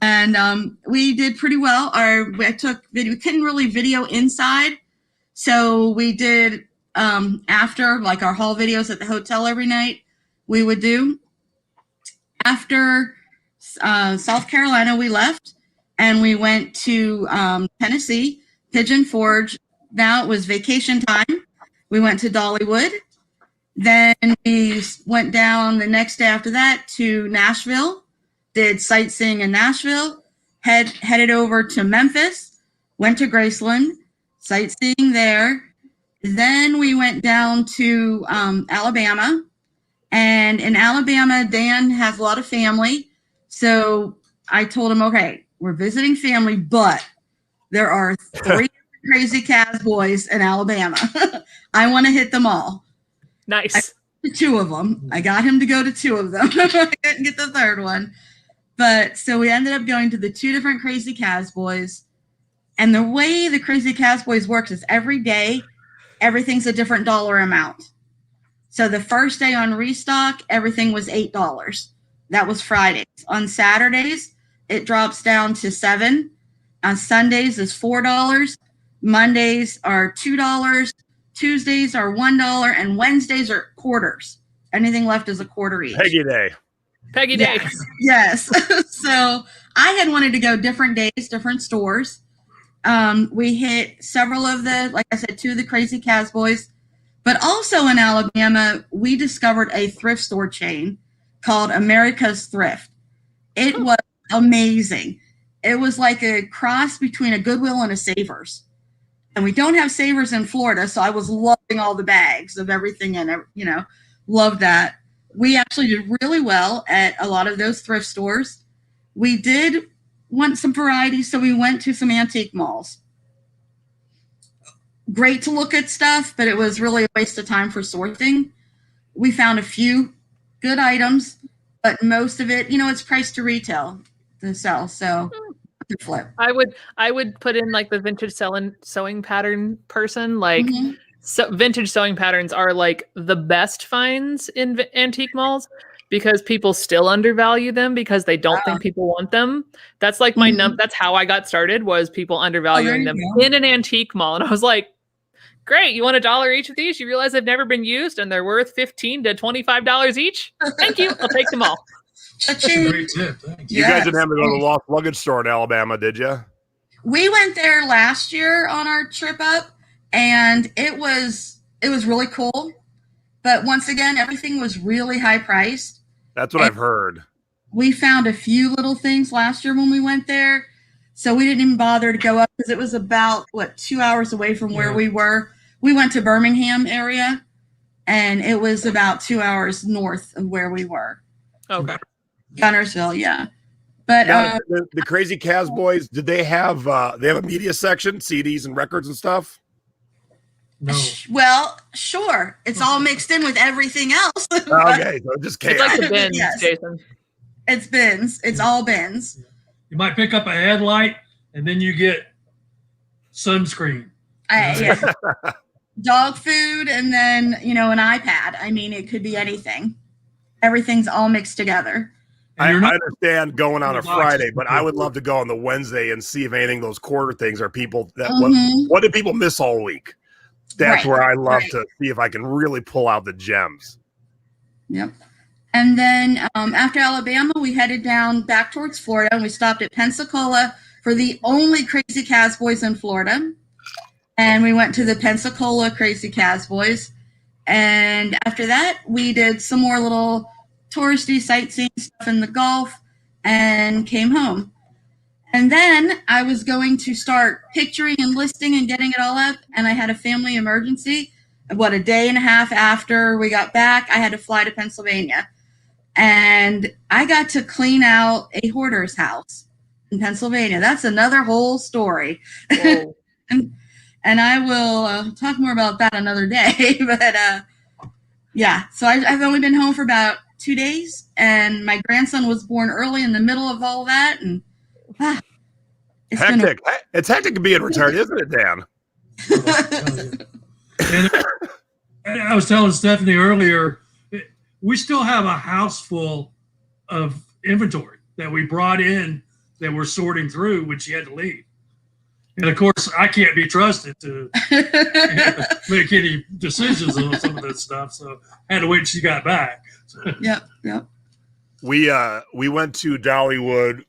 [SPEAKER 3] And we did pretty well. I took video. We couldn't really video inside. So we did after, like our haul videos at the hotel every night, we would do. After South Carolina, we left and we went to Tennessee, Pigeon Forge. Now it was vacation time. We went to Dollywood. Then we went down the next day after that to Nashville, did sightseeing in Nashville, headed over to Memphis, went to Graceland, sightseeing there. Then we went down to Alabama. And in Alabama, Dan has a lot of family. So I told him, okay, we're visiting family, but there are 3 Crazy Casboys in Alabama. I want to hit them all.
[SPEAKER 2] Nice.
[SPEAKER 3] 2 of them. I got him to go to 2 of them. I couldn't get the 3rd one. But so we ended up going to the 2 different Crazy Casboys. And the way the Crazy Casboys works is every day, everything's a different dollar amount. So the first day on restock, everything was $8. That was Fridays. On Saturdays, it drops down to $7. On Sundays is $4. Mondays are $2. Tuesdays are $1, and Wednesdays are quarters. Anything left is a quarter each.
[SPEAKER 1] Peggy Day.
[SPEAKER 2] Peggy Day.
[SPEAKER 3] Yes. So I had wanted to go different days, different stores. We hit several of the, like I said, 2 of the Crazy Cowboys. But also in Alabama, we discovered a thrift store chain called America's Thrift. It was amazing. It was like a cross between a Goodwill and a Savers. And we don't have Savers in Florida, so I was loving all the bags of everything and, loved that. We actually did really well at a lot of those thrift stores. We did want some variety, so we went to some antique malls. Great to look at stuff, but it was really a waste of time for sorting. We found a few good items, but most of it, it's priced to retail to sell. So to flip.
[SPEAKER 2] I would put in like the vintage sewing pattern person. Like so vintage sewing patterns are like the best finds in antique malls because people still undervalue them because they don't think people want them. That's like my that's how I got started, was people undervaluing them in an antique mall. And I was like, great, you want $1 each of these? You realize they've never been used and they're worth $15 to $25 each? Thank you. I'll take them all.
[SPEAKER 4] That's a great tip. Thanks.
[SPEAKER 1] You guys didn't have to go to the lost luggage store in Alabama, did you?
[SPEAKER 3] We went there last year on our trip up, and it was really cool. But once again, everything was really high priced.
[SPEAKER 1] That's what I've heard.
[SPEAKER 3] We found a few little things last year when we went there, so we didn't even bother to go up because it was about 2 hours away from where we were. We went to Birmingham area, and it was about 2 hours north of where we were.
[SPEAKER 2] Okay.
[SPEAKER 3] Gunnersville, yeah. But
[SPEAKER 1] now, the Crazy Cowboys, did they have a media section, CDs and records and stuff?
[SPEAKER 4] No.
[SPEAKER 3] Well, sure. It's all mixed in with everything else.
[SPEAKER 1] Okay, so just chaos.
[SPEAKER 2] It's like the bins,
[SPEAKER 3] Yes.
[SPEAKER 2] Jason.
[SPEAKER 3] It's bins. It's all bins.
[SPEAKER 4] You might pick up a headlight, and then you get sunscreen.
[SPEAKER 3] Dog food, and then, an iPad. I mean, it could be anything. Everything's all mixed together.
[SPEAKER 1] I understand going on a Friday, but I would love to go on the Wednesday and see if anything of those quarter things are people that what did people miss all week? That's where I love to see if I can really pull out the gems.
[SPEAKER 3] Yep. And then after Alabama, we headed down back towards Florida, and we stopped at Pensacola for the only Crazy Cowboys in Florida. And we went to the Pensacola Crazy Cowboys. And after that, we did some more little touristy sightseeing stuff in the Gulf and came home. And then I was going to start picturing and listing and getting it all up, and I had a family emergency. A day and a half after we got back, I had to fly to Pennsylvania. And I got to clean out a hoarder's house in Pennsylvania. That's another whole story. and I will talk more about that another day. But yeah, so I've only been home for about 2 days, and my grandson was born early in the middle of all that, and it's
[SPEAKER 1] hectic. It's hectic to be in return, isn't it, Dan?
[SPEAKER 4] And I was telling Stephanie earlier, we still have a house full of inventory that we brought in that we're sorting through when she had to leave. And of course, I can't be trusted to make any decisions on some of that stuff. So I had to wait until she got back.
[SPEAKER 3] Yep.
[SPEAKER 1] We went to Dollywood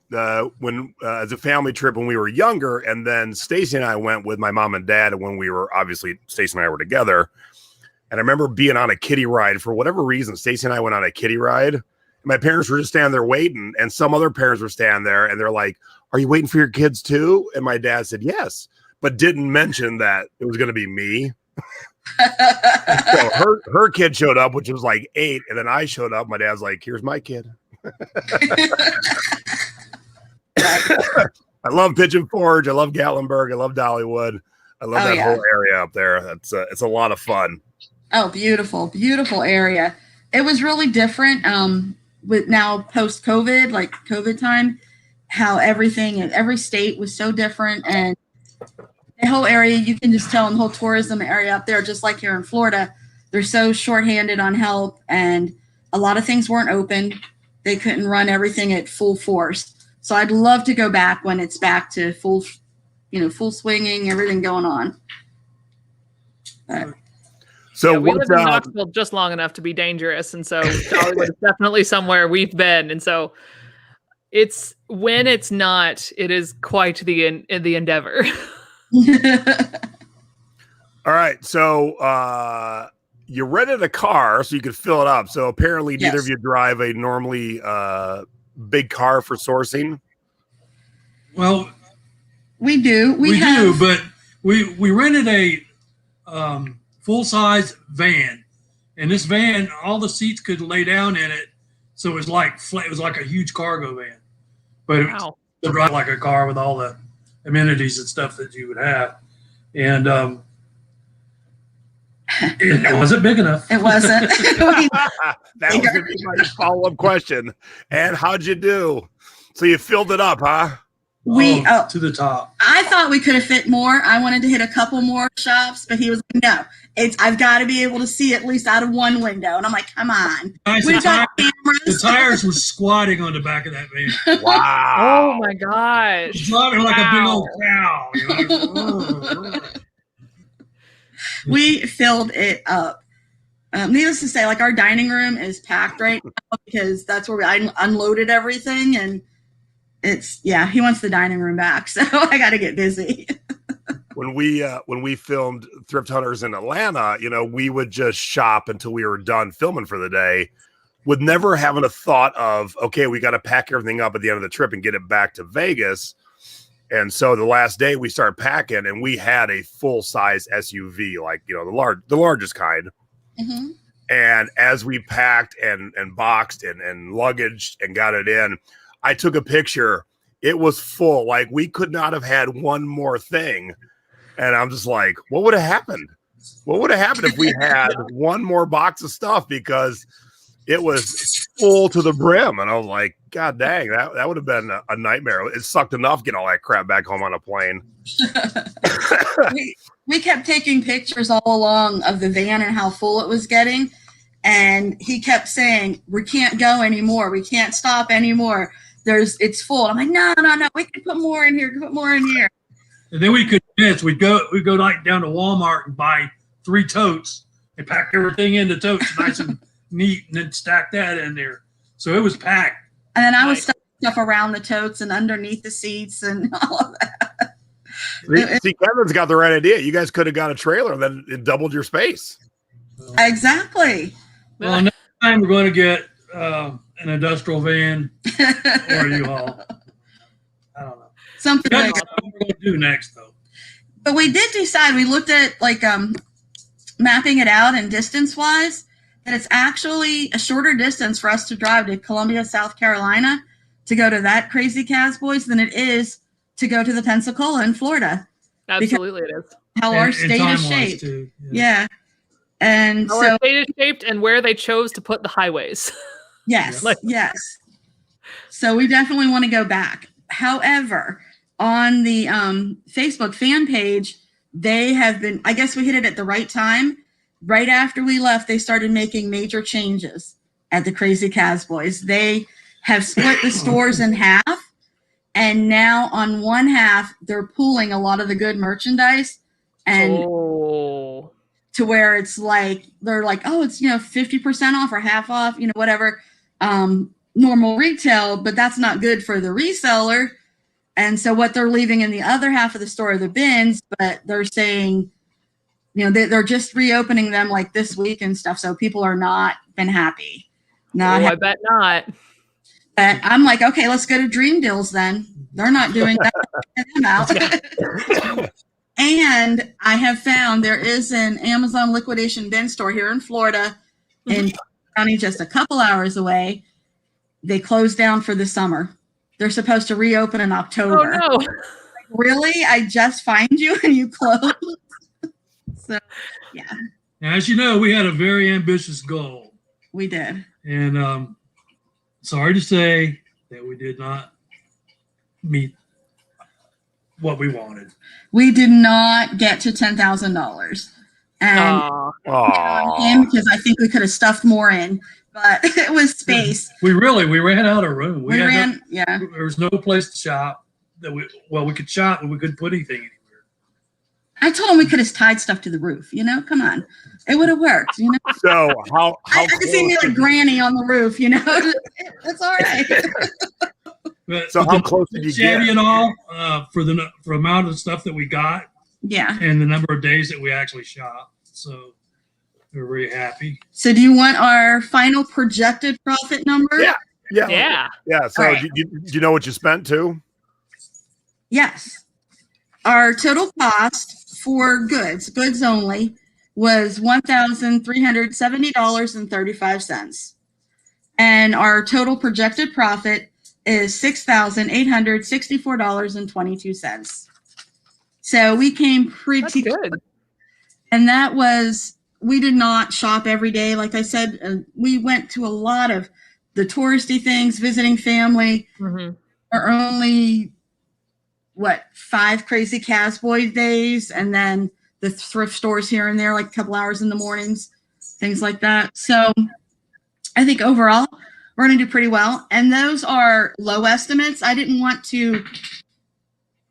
[SPEAKER 1] when as a family trip when we were younger, and then Stacy and I went with my mom and dad when we were Stacy and I were together. And I remember being on a kiddie ride for whatever reason. Stacy and I went on a kiddie ride. And my parents were just standing there waiting, and some other parents were standing there, and they're like, "Are you waiting for your kids too?" And my dad said yes, but didn't mention that it was going to be me. So her kid showed up, which was like 8, and then I showed up. My dad's like, "Here's my kid." I love Pigeon Forge. I love Gatlinburg. I love Dollywood. I love that whole area up there. It's a lot of fun.
[SPEAKER 3] Oh, beautiful, beautiful area. It was really different with now post-COVID, like COVID time, how everything in every state was so different. And the whole area, you can just tell in the whole tourism area up there, just like here in Florida, they're so shorthanded on help, and a lot of things weren't open. They couldn't run everything at full force. So I'd love to go back when it's back to full swinging, everything going on.
[SPEAKER 1] So
[SPEAKER 2] we
[SPEAKER 1] what,
[SPEAKER 2] live in Knoxville just long enough to be dangerous, and so Dollywood is definitely somewhere we've been, and so it's when it's not, it is quite the endeavor.
[SPEAKER 1] all right, so you rented a car so you could fill it up. So apparently neither of you drive a normally big car for sourcing.
[SPEAKER 4] Well,
[SPEAKER 3] we do.
[SPEAKER 4] We do, but we rented a full-size van, and this van, all the seats could lay down in it, so it was like flat. It was like a huge cargo van, but it was drive like a car with all the amenities and stuff that you would have, and it wasn't big enough.
[SPEAKER 3] It wasn't.
[SPEAKER 1] That was going to be my follow-up question. And how'd you do? So you filled it up, huh?
[SPEAKER 4] To the top.
[SPEAKER 3] I thought we could have fit more. I wanted to hit a couple more shops, but he was like, no, I've got to be able to see at least out of one window. And I'm like, come on. We've got cameras.
[SPEAKER 4] The tires were squatting on the back of that van.
[SPEAKER 2] Wow. Oh my gosh.
[SPEAKER 4] Driving like a big old cow. You know?
[SPEAKER 3] We filled it up. Needless to say, like our dining room is packed right now because that's where I unloaded everything, and he wants the dining room back, so I got to get busy.
[SPEAKER 1] When we filmed Thrift Hunters in Atlanta, we would just shop until we were done filming for the day, with never having a thought of, okay, we got to pack everything up at the end of the trip and get it back to Vegas. And so the last day we started packing, and we had a full size SUV, like, the largest kind.
[SPEAKER 3] Mm-hmm.
[SPEAKER 1] And as we packed and boxed and luggage and got it in, I took a picture. It was full. Like, we could not have had one more thing. And I'm just like, what would have happened? What would have happened if we had one more box of stuff? Because it was full to the brim. And I was like, God dang, that would have been a nightmare. It sucked enough getting all that crap back home on a plane.
[SPEAKER 3] We kept taking pictures all along of the van and how full it was getting. And he kept saying, we can't go anymore. We can't stop anymore. It's full. I'm like, no. We can put more in here.
[SPEAKER 4] And then we'd go like down to Walmart and buy 3 totes and pack everything in the totes nice and neat, and then stack that in there. So it was packed.
[SPEAKER 3] And then I was stuffing stuff around the totes and underneath the seats and all of that.
[SPEAKER 1] See, Kevin's got the right idea. You guys could have got a trailer, and then it doubled your space.
[SPEAKER 3] Exactly.
[SPEAKER 4] Well, next time we're going to get an industrial van or a U-Haul. I don't know.
[SPEAKER 3] Something like that.
[SPEAKER 4] What we're going to do next, though.
[SPEAKER 3] But we did decide. We looked at mapping it out and distance-wise, that it's actually a shorter distance for us to drive to Columbia, South Carolina, to go to that Crazy Cowboys than it is to go to the Pensacola in Florida.
[SPEAKER 2] Absolutely, it is.
[SPEAKER 3] How our state is shaped.
[SPEAKER 4] Too,
[SPEAKER 3] yeah. And
[SPEAKER 2] how our state is shaped and where they chose to put the highways.
[SPEAKER 3] Yes, yes. So we definitely want to go back. However, on the Facebook fan page, they have been, I guess we hit it at the right time. Right after we left, they started making major changes at the Crazy Cowboys. They have split the stores in half, and now on one half, they're pooling a lot of the good merchandise, and to where it's like, they're like, oh, it's, 50% off or half off, whatever, normal retail, but that's not good for the reseller. And so what they're leaving in the other half of the store are the bins, but they're saying, they're just reopening them like this week and stuff. So people are not been happy.
[SPEAKER 2] I bet not.
[SPEAKER 3] But I'm like, okay, let's go to Dream Deals then. They're not doing that. Get them out. And I have found there is an Amazon liquidation bin store here in Florida, in County, just a couple hours away. They closed down for the summer. They're supposed to reopen in October.
[SPEAKER 2] Oh, no.
[SPEAKER 3] Like, really? I just find you and you close? So, yeah.
[SPEAKER 4] Now, as you know, we had a very ambitious goal.
[SPEAKER 3] We did.
[SPEAKER 4] And sorry to say that we did not meet what we wanted.
[SPEAKER 3] We did not get to $10,000. And
[SPEAKER 2] Aw.
[SPEAKER 1] Aw.
[SPEAKER 3] him because I think we could have stuffed more in, but it was space.
[SPEAKER 4] We ran out of room.
[SPEAKER 3] Yeah.
[SPEAKER 4] There was no place to shop we could shop, but we couldn't put anything anywhere.
[SPEAKER 3] I told him we could have tied stuff to the roof. Come on, it would have worked.
[SPEAKER 1] So how
[SPEAKER 3] I could see me like Granny on the roof. It's all right.
[SPEAKER 1] So how close did you get?
[SPEAKER 4] And all for the amount of stuff that we got.
[SPEAKER 3] Yeah.
[SPEAKER 4] And the number of days that we actually shopped. So we're very happy.
[SPEAKER 3] So do you want our final projected profit number?
[SPEAKER 1] Yeah. So
[SPEAKER 3] Right.
[SPEAKER 1] do you know what you spent too?
[SPEAKER 3] Yes. Our total cost for goods only, was $1,370.35. And our total projected profit is $6,864.22. So we came pretty
[SPEAKER 2] good.
[SPEAKER 3] And that was, we did not shop every day. Like I said, we went to a lot of the touristy things, visiting family.
[SPEAKER 2] Mm-hmm.
[SPEAKER 3] Are only 5 crazy Casboy days, and then the thrift stores here and there, like a couple hours in the mornings, things like that. So I think overall we're going to do pretty well. And those are low estimates. I didn't want to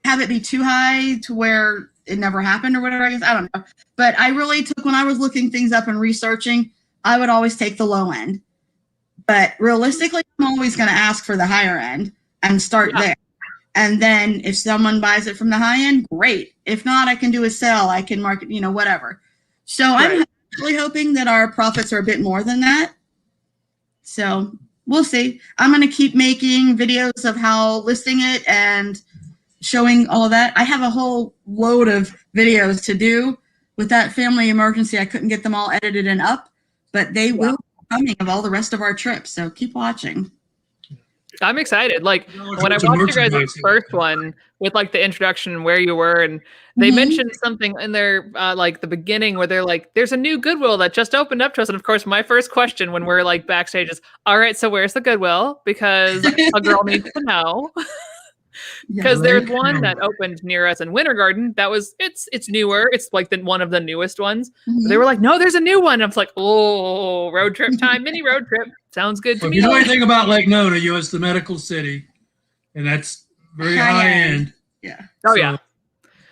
[SPEAKER 3] have it be too high to where it never happened or whatever. I guess I don't know. But I really took, when I was looking things up and researching, I would always take the low end. But realistically, I'm always going to ask for the higher end and start there. And then if someone buys it from the high end, great. If not, I can do a sale. I can market, whatever. So I'm really hoping that our profits are a bit more than that. So we'll see. I'm going to keep making videos of how listing it and showing all that. I have a whole load of videos to do with that family emergency. I couldn't get them all edited and up, but they will be coming of all the rest of our trips. So keep watching.
[SPEAKER 2] I'm excited. Like when I watched your guys' first one with like the introduction and where you were, and they mentioned something in their like the beginning where they're like, there's a new Goodwill that just opened up to us. And of course, my first question when we're like backstage is, all right, so where's the Goodwill? Because a girl needs to know. Because there's one that opened near us in Winter Garden. That was it's newer. It's like one of the newest ones. But they were like, no, there's a new one. I was like, oh, road trip time, mini road trip. Sounds good to me.
[SPEAKER 4] If you know anything about Lake Nona, it's the medical city, and that's very high end.
[SPEAKER 3] Yeah.
[SPEAKER 2] Oh yeah.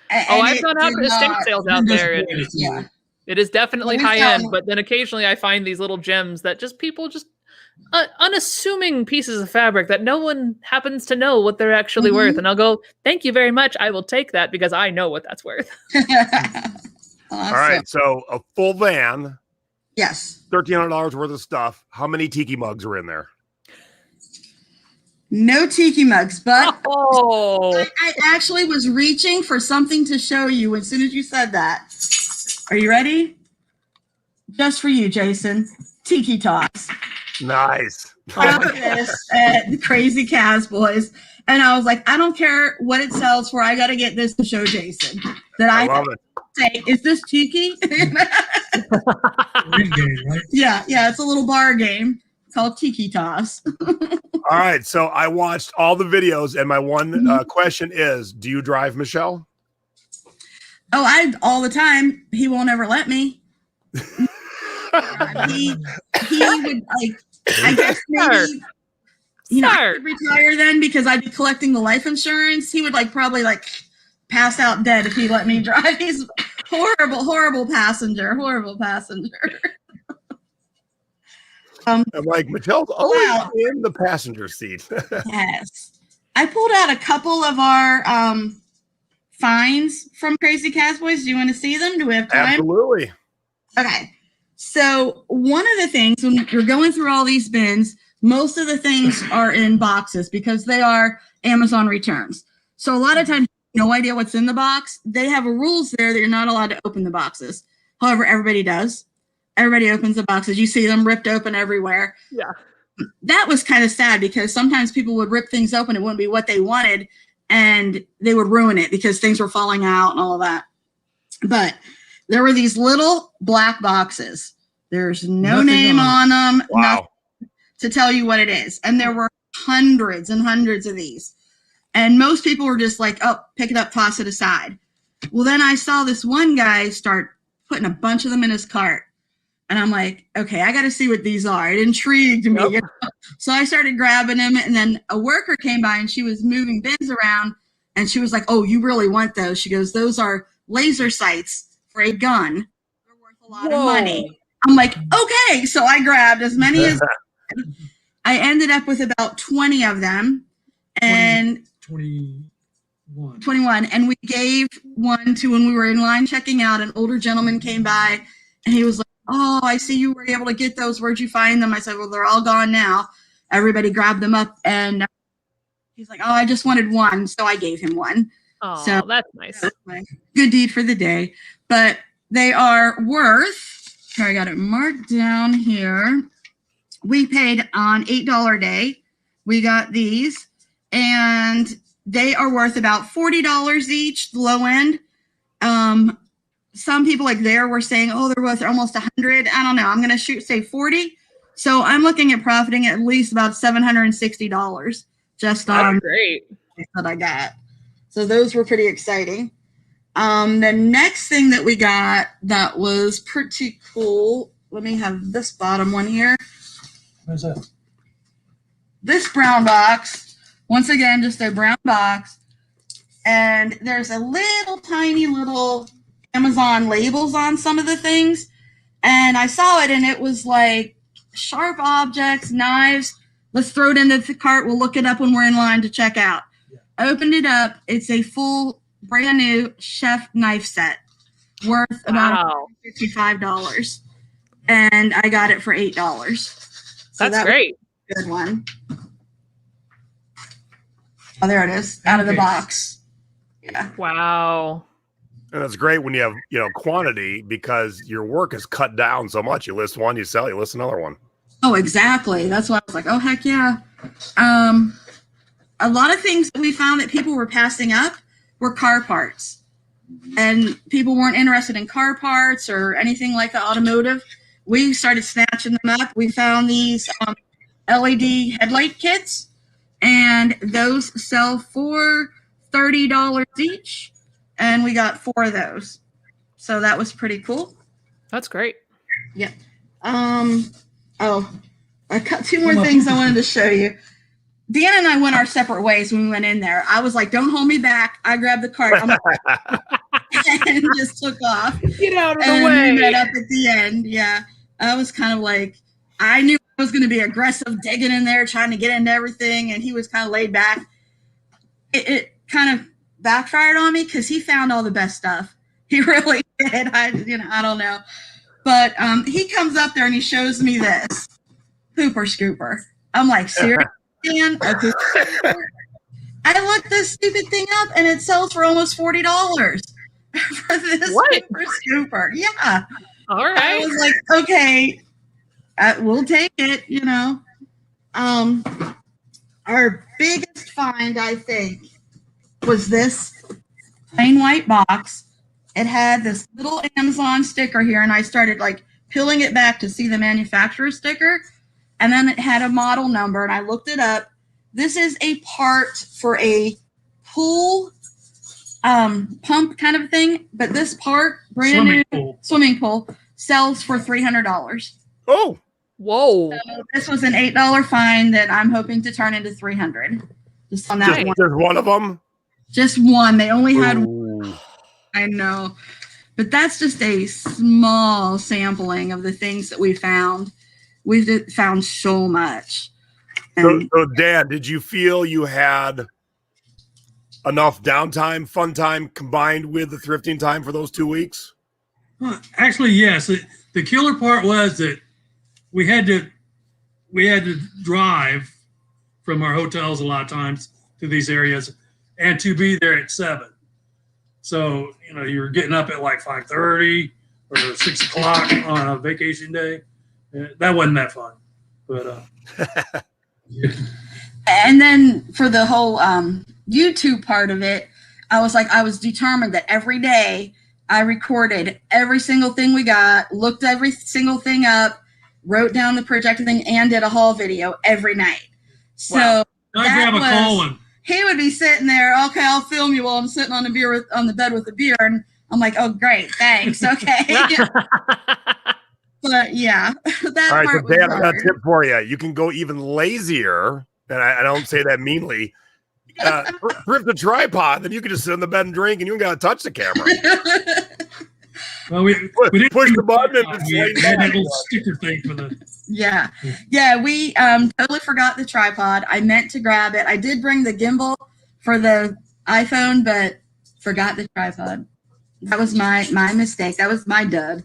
[SPEAKER 2] I've gone out to estate sales out there. And it is definitely high end. But then occasionally I find these little gems that people unassuming pieces of fabric that no one happens to know what they're actually worth. And I'll go, thank you very much. I will take that because I know what that's worth.
[SPEAKER 3] Awesome.
[SPEAKER 1] All right. So a full van.
[SPEAKER 3] Yes.
[SPEAKER 1] $1,300 worth of stuff. How many Tiki mugs are in there?
[SPEAKER 3] No Tiki mugs, but
[SPEAKER 2] I
[SPEAKER 3] actually was reaching for something to show you as soon as you said that. Are you ready? Just for you, Jason. Tiki Toss.
[SPEAKER 1] Nice.
[SPEAKER 3] Crazy Casboys. And I was like, I don't care what it sells for. I got to get this to show Jason. I love it. Say, is this Tiki? Yeah, it's a little bar game called Tiki Toss.
[SPEAKER 1] All right. So I watched all the videos, and my one question is, do you drive Michelle?
[SPEAKER 3] Oh, all the time. He won't ever let me. he would I guess maybe I could retire then because I'd be collecting the life insurance. He would probably pass out dead if he let me drive. He's horrible passenger.
[SPEAKER 1] I'm like, Michelle's always in the passenger seat.
[SPEAKER 3] Yes. I pulled out a couple of our finds from Crazy Casboys. Do you want to see them? Do we have time?
[SPEAKER 1] Absolutely.
[SPEAKER 3] Okay. So one of the things when you're going through all these bins, most of the things are in boxes because they are Amazon returns. So a lot of times, no idea what's in the box. They have rules there that you're not allowed to open the boxes. However, everybody does. Everybody opens the boxes. You see them ripped open everywhere.
[SPEAKER 2] Yeah.
[SPEAKER 3] That was kind of sad because sometimes people would rip things open. It wouldn't be what they wanted and they would ruin it because things were falling out and all of that. But there were these little black boxes. There's no name on them.
[SPEAKER 1] Wow.
[SPEAKER 3] To tell you what it is. And there were hundreds and hundreds of these. And most people were just like, oh, pick it up, toss it aside. Well, then I saw this one guy start putting a bunch of them in his cart. And I'm like, okay, I got to see what these are. It intrigued me.
[SPEAKER 2] Yep.
[SPEAKER 3] You know? So I started grabbing them. And then a worker came by and she was moving bins around. And she was like, oh, you really want those? She goes, those are laser sights for a gun. They're worth a lot of money. I'm like, okay. So I grabbed as many as I ended up with about 20 of them. And 21. And we gave one to, when we were in line checking out, an older gentleman came by and he was like, oh, I see you were able to get those. Where'd you find them? I said, well, they're all gone now. Everybody grabbed them up. And he's like, oh, I just wanted one. So I gave him one.
[SPEAKER 2] Oh,
[SPEAKER 3] so
[SPEAKER 2] that's nice.
[SPEAKER 3] That's my good deed for the day. But they are worth, here, I got it marked down here. We paid on $8 day. We got these. And they are worth about $40 each, the low end. Some people like there were saying, oh, they're worth almost 100. I don't know. I'm going to say 40. So I'm looking at profiting at least about $760 just on
[SPEAKER 2] great
[SPEAKER 3] that I got. So those were pretty exciting. The next thing that we got that was pretty cool. Let me have this bottom one here.
[SPEAKER 4] What's that?
[SPEAKER 3] This brown box. Once again, just a brown box. And there's a little tiny little Amazon labels on some of the things. And I saw it and it was like sharp objects, knives. Let's throw it into the cart. We'll look it up when we're in line to check out. Yeah. Opened it up. It's a full brand new chef knife set worth about $55. And I got it for $8. So
[SPEAKER 2] that's great.
[SPEAKER 3] Good one. Oh, there it is. Out of the box. Yeah.
[SPEAKER 2] Wow.
[SPEAKER 1] And it's great when you have, quantity because your work is cut down so much. You list one, you sell, you list another one.
[SPEAKER 3] Oh, exactly. That's why I was like, oh, heck yeah. A lot of things that we found that people were passing up were car parts. And people weren't interested in car parts or anything like the automotive. We started snatching them up. We found these LED headlight kits. And those sell for $30 each. And we got 4 of those. So that was pretty cool.
[SPEAKER 2] That's great.
[SPEAKER 3] Yeah. Oh, I got 2 more things I wanted to show you. Dan and I went our separate ways when we went in there. I was like, don't hold me back. I grabbed the cart and just took off.
[SPEAKER 2] Get out of the
[SPEAKER 3] and
[SPEAKER 2] way.
[SPEAKER 3] We met up at the end. Yeah. I was kind of like, I knew I was going to be aggressive, digging in there, trying to get into everything. And he was kind of laid back. It kind of backfired on me because he found all the best stuff. He really did. I don't know. But he comes up there and he shows me this pooper scooper. I'm like, seriously, Dan? A pooper scooper? I looked this stupid thing up and it sells for almost $40 for this pooper scooper. Yeah.
[SPEAKER 2] All right.
[SPEAKER 3] I was like, okay, we'll take it, Our biggest find, I think, was this plain white box. It had this little Amazon sticker here, and I started like peeling it back to see the manufacturer sticker. And then it had a model number, and I looked it up. This is a part for a pool pump kind of thing, but this part, brand new swimming pool, sells for $300.
[SPEAKER 1] Oh,
[SPEAKER 2] whoa!
[SPEAKER 3] So this was an $8 find that I'm hoping to turn into $300. Just on that one.
[SPEAKER 1] There's one of them.
[SPEAKER 3] Just one. They only had.
[SPEAKER 1] Ooh.
[SPEAKER 3] I know, but that's just a small sampling of the things that we found. We've found so much.
[SPEAKER 1] So, Dan, did you feel you had enough downtime, fun time combined with the thrifting time for those 2 weeks?
[SPEAKER 4] Well, actually, yes. The killer part was that we had to drive from our hotels a lot of times to these areas and to be there at 7. So, you were getting up at like 5:30 or 6 o'clock on a vacation day. That wasn't that fun. But yeah.
[SPEAKER 3] And then for the whole YouTube part of it, I was determined that every day I recorded every single thing we got, looked every single thing up, wrote down the projected thing, and did a haul video every night. So
[SPEAKER 2] wow.
[SPEAKER 4] I grab a Colin.
[SPEAKER 3] He would be sitting there, okay, I'll film you while I'm sitting on the bed with the beer, and I'm like, oh, great, thanks, okay. But yeah, that
[SPEAKER 1] All right,
[SPEAKER 3] part
[SPEAKER 1] so
[SPEAKER 3] was
[SPEAKER 1] Dan, I got a
[SPEAKER 3] hard.
[SPEAKER 1] tip for you. You can go even lazier, and I don't say that meanly. Thrift a tripod, then you can just sit in the bed and drink, and you don't got to touch the camera.
[SPEAKER 4] Well, we didn't
[SPEAKER 1] push
[SPEAKER 4] do
[SPEAKER 1] the button and
[SPEAKER 4] tripod.
[SPEAKER 1] it's
[SPEAKER 4] We
[SPEAKER 1] laying
[SPEAKER 4] had that
[SPEAKER 1] back.
[SPEAKER 4] little sticker thing for the.
[SPEAKER 3] Yeah, we totally forgot the tripod. I meant to grab it. I did bring the gimbal for the iPhone, but forgot the tripod. That was my mistake. That was my dud.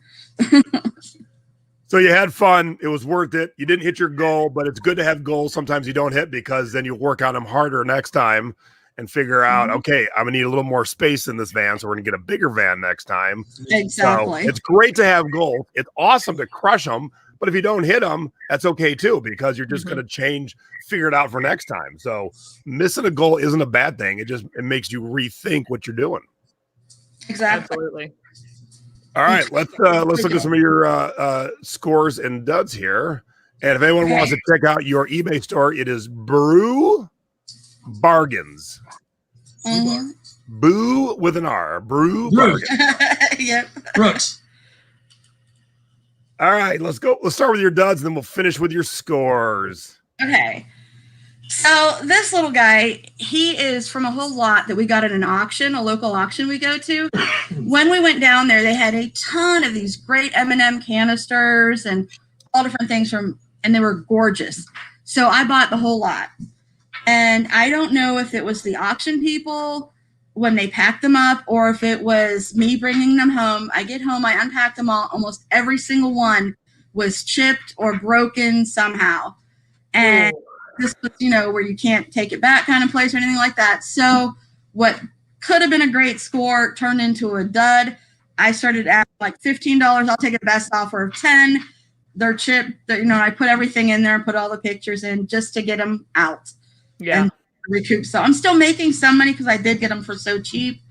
[SPEAKER 1] So you had fun. It was worth it. You didn't hit your goal, but it's good to have goals sometimes you don't hit, because then you work on them harder next time and figure out, okay, I'm going to need a little more space in this van, so we're going to get a bigger van next time.
[SPEAKER 3] Exactly.
[SPEAKER 1] So it's great to have goals. It's awesome to crush them, but if you don't hit them, that's okay too, because you're just going to figure it out for next time. So missing a goal isn't a bad thing. It makes you rethink what you're doing.
[SPEAKER 3] Exactly.
[SPEAKER 2] Absolutely.
[SPEAKER 1] All right, let's look at some of your scores and duds here. And if anyone wants to check out your eBay store, it is Brew Bargains. Boo with an R. Brew Bargains.
[SPEAKER 3] Yep.
[SPEAKER 4] Brooks.
[SPEAKER 1] All right, let's go. Let's start with your duds, and then we'll finish with your scores.
[SPEAKER 3] Okay. So this little guy, he is from a whole lot that we got at an auction, a local auction we go to. When we went down there, they had a ton of these great M&M canisters and all different things and they were gorgeous. So I bought the whole lot. And I don't know if it was the auction people when they packed them up, or if it was me bringing them home. I get home, I unpack them all. Almost every single one was chipped or broken somehow. And this was, where you can't take it back kind of place or anything like that. So what could have been a great score turned into a dud. I started at like $15. I'll take a best offer of 10. They're chipped. I put everything in there and put all the pictures in just to get them out.
[SPEAKER 2] Yeah.
[SPEAKER 3] And recoup. So I'm still making some money because I did get them for so cheap,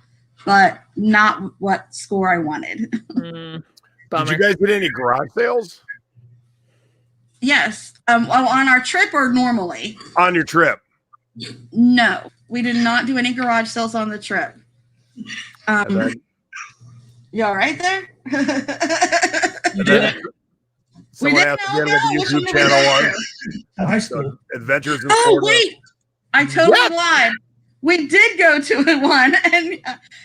[SPEAKER 3] but not what score I wanted.
[SPEAKER 2] Bummer.
[SPEAKER 1] Did you guys get any garage sales?
[SPEAKER 3] Yes. On our trip or normally?
[SPEAKER 1] On your trip?
[SPEAKER 3] No, we did not do any garage sales on the trip. You all right there?
[SPEAKER 4] You did.
[SPEAKER 1] Someone asked again what the YouTube channel was.
[SPEAKER 4] High school.
[SPEAKER 1] Adventures in
[SPEAKER 3] Oh,
[SPEAKER 1] Florida.
[SPEAKER 3] wait. I totally lied. We did go to one, and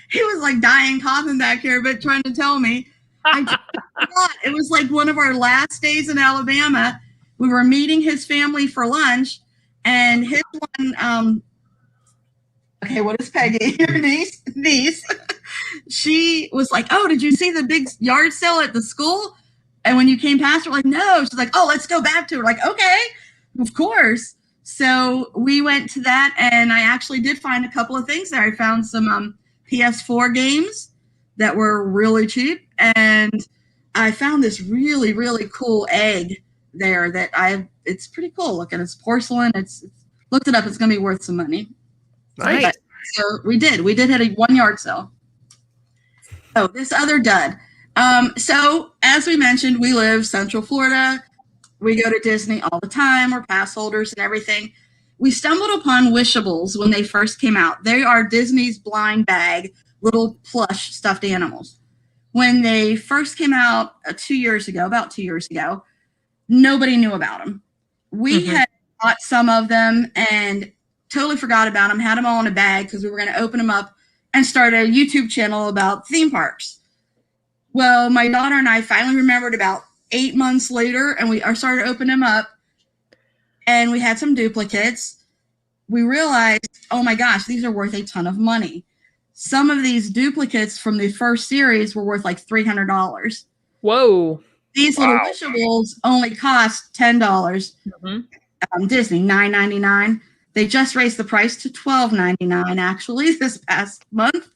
[SPEAKER 3] he was like dying coughing back here, but trying to tell me. I forgot. It was like one of our last days in Alabama. We were meeting his family for lunch, and his one, okay, what is Peggy? Your niece? She was like, oh, did you see the big yard sale at the school? And when you came past her, like, no. She's like, oh, let's go back to her. Like, okay, of course. So we went to that, and I actually did find a couple of things there. I found some PS4 games that were really cheap, and I found this really, really cool egg there it's pretty cool looking. It's porcelain. It's looked it up. It's going to be worth some money.
[SPEAKER 1] Nice.
[SPEAKER 3] But, so we did hit a 1 yard sale. Oh, this other dud. So as we mentioned, we live Central Florida. We go to Disney all the time. We're pass holders and everything. We stumbled upon Wishables when they first came out. They are Disney's blind bag, little plush stuffed animals. When they first came out about 2 years ago, nobody knew about them. We had bought some of them and totally forgot about them, had them all in a bag because we were going to open them up and start a YouTube channel about theme parks. Well, my daughter and I finally remembered about 8 months later, and we started opening them up, and we had some duplicates. We realized, oh my gosh, these are worth a ton of money. Some of these duplicates from the first series were worth like $300.
[SPEAKER 2] Whoa.
[SPEAKER 3] These little Wishables only cost $10. Disney, $9.99. They just raised the price to $12.99 actually this past month,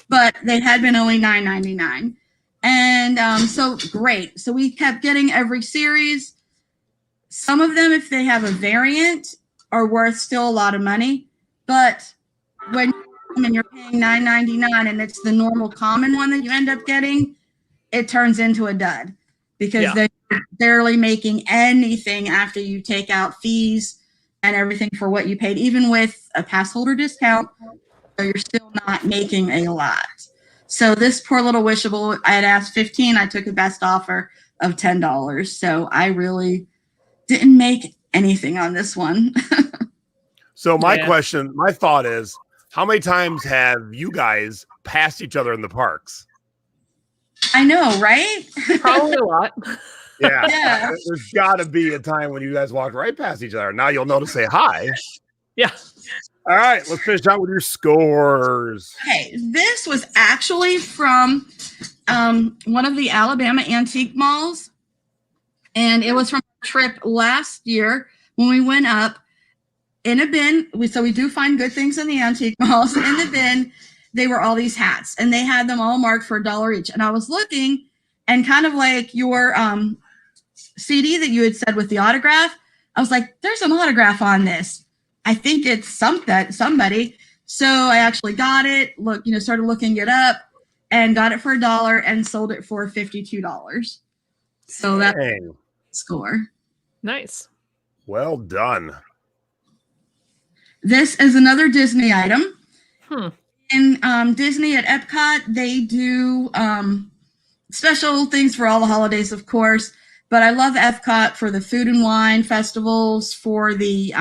[SPEAKER 3] but they had been only $9.99. And so great. So we kept getting every series. Some of them, if they have a variant, are worth still a lot of money. But when you're paying $9.99 and it's the normal common one that you end up getting, it turns into a dud because they're barely making anything after you take out fees and everything for what you paid, even with a pass holder discount. So you're still not making a lot. So this poor little wishable, I had asked 15. I took a best offer of $10. So I really didn't make anything on this one.
[SPEAKER 1] So my thought is, how many times have you guys passed each other in the parks?
[SPEAKER 3] I know, right?
[SPEAKER 2] Probably a lot.
[SPEAKER 1] Yeah. There's got to be a time when you guys walked right past each other. Now you'll know to say hi.
[SPEAKER 2] Yeah.
[SPEAKER 1] All right, let's finish out with your scores.
[SPEAKER 3] Okay, this was actually from one of the Alabama antique malls. And it was from a trip last year when we went up in a bin. So we do find good things in the antique malls. In the bin, they were all these hats, and they had them all marked for $1 each. And I was looking, and kind of like your CD that you had said with the autograph, I was like, there's an autograph on this. I think it's somebody. So I actually got it, started looking it up, and got it for $1 and sold it for $52. So that's the score.
[SPEAKER 2] Nice.
[SPEAKER 1] Well done.
[SPEAKER 3] This is another Disney item. In Disney at Epcot, they do special things for all the holidays, of course. But I love Epcot for the food and wine festivals, for the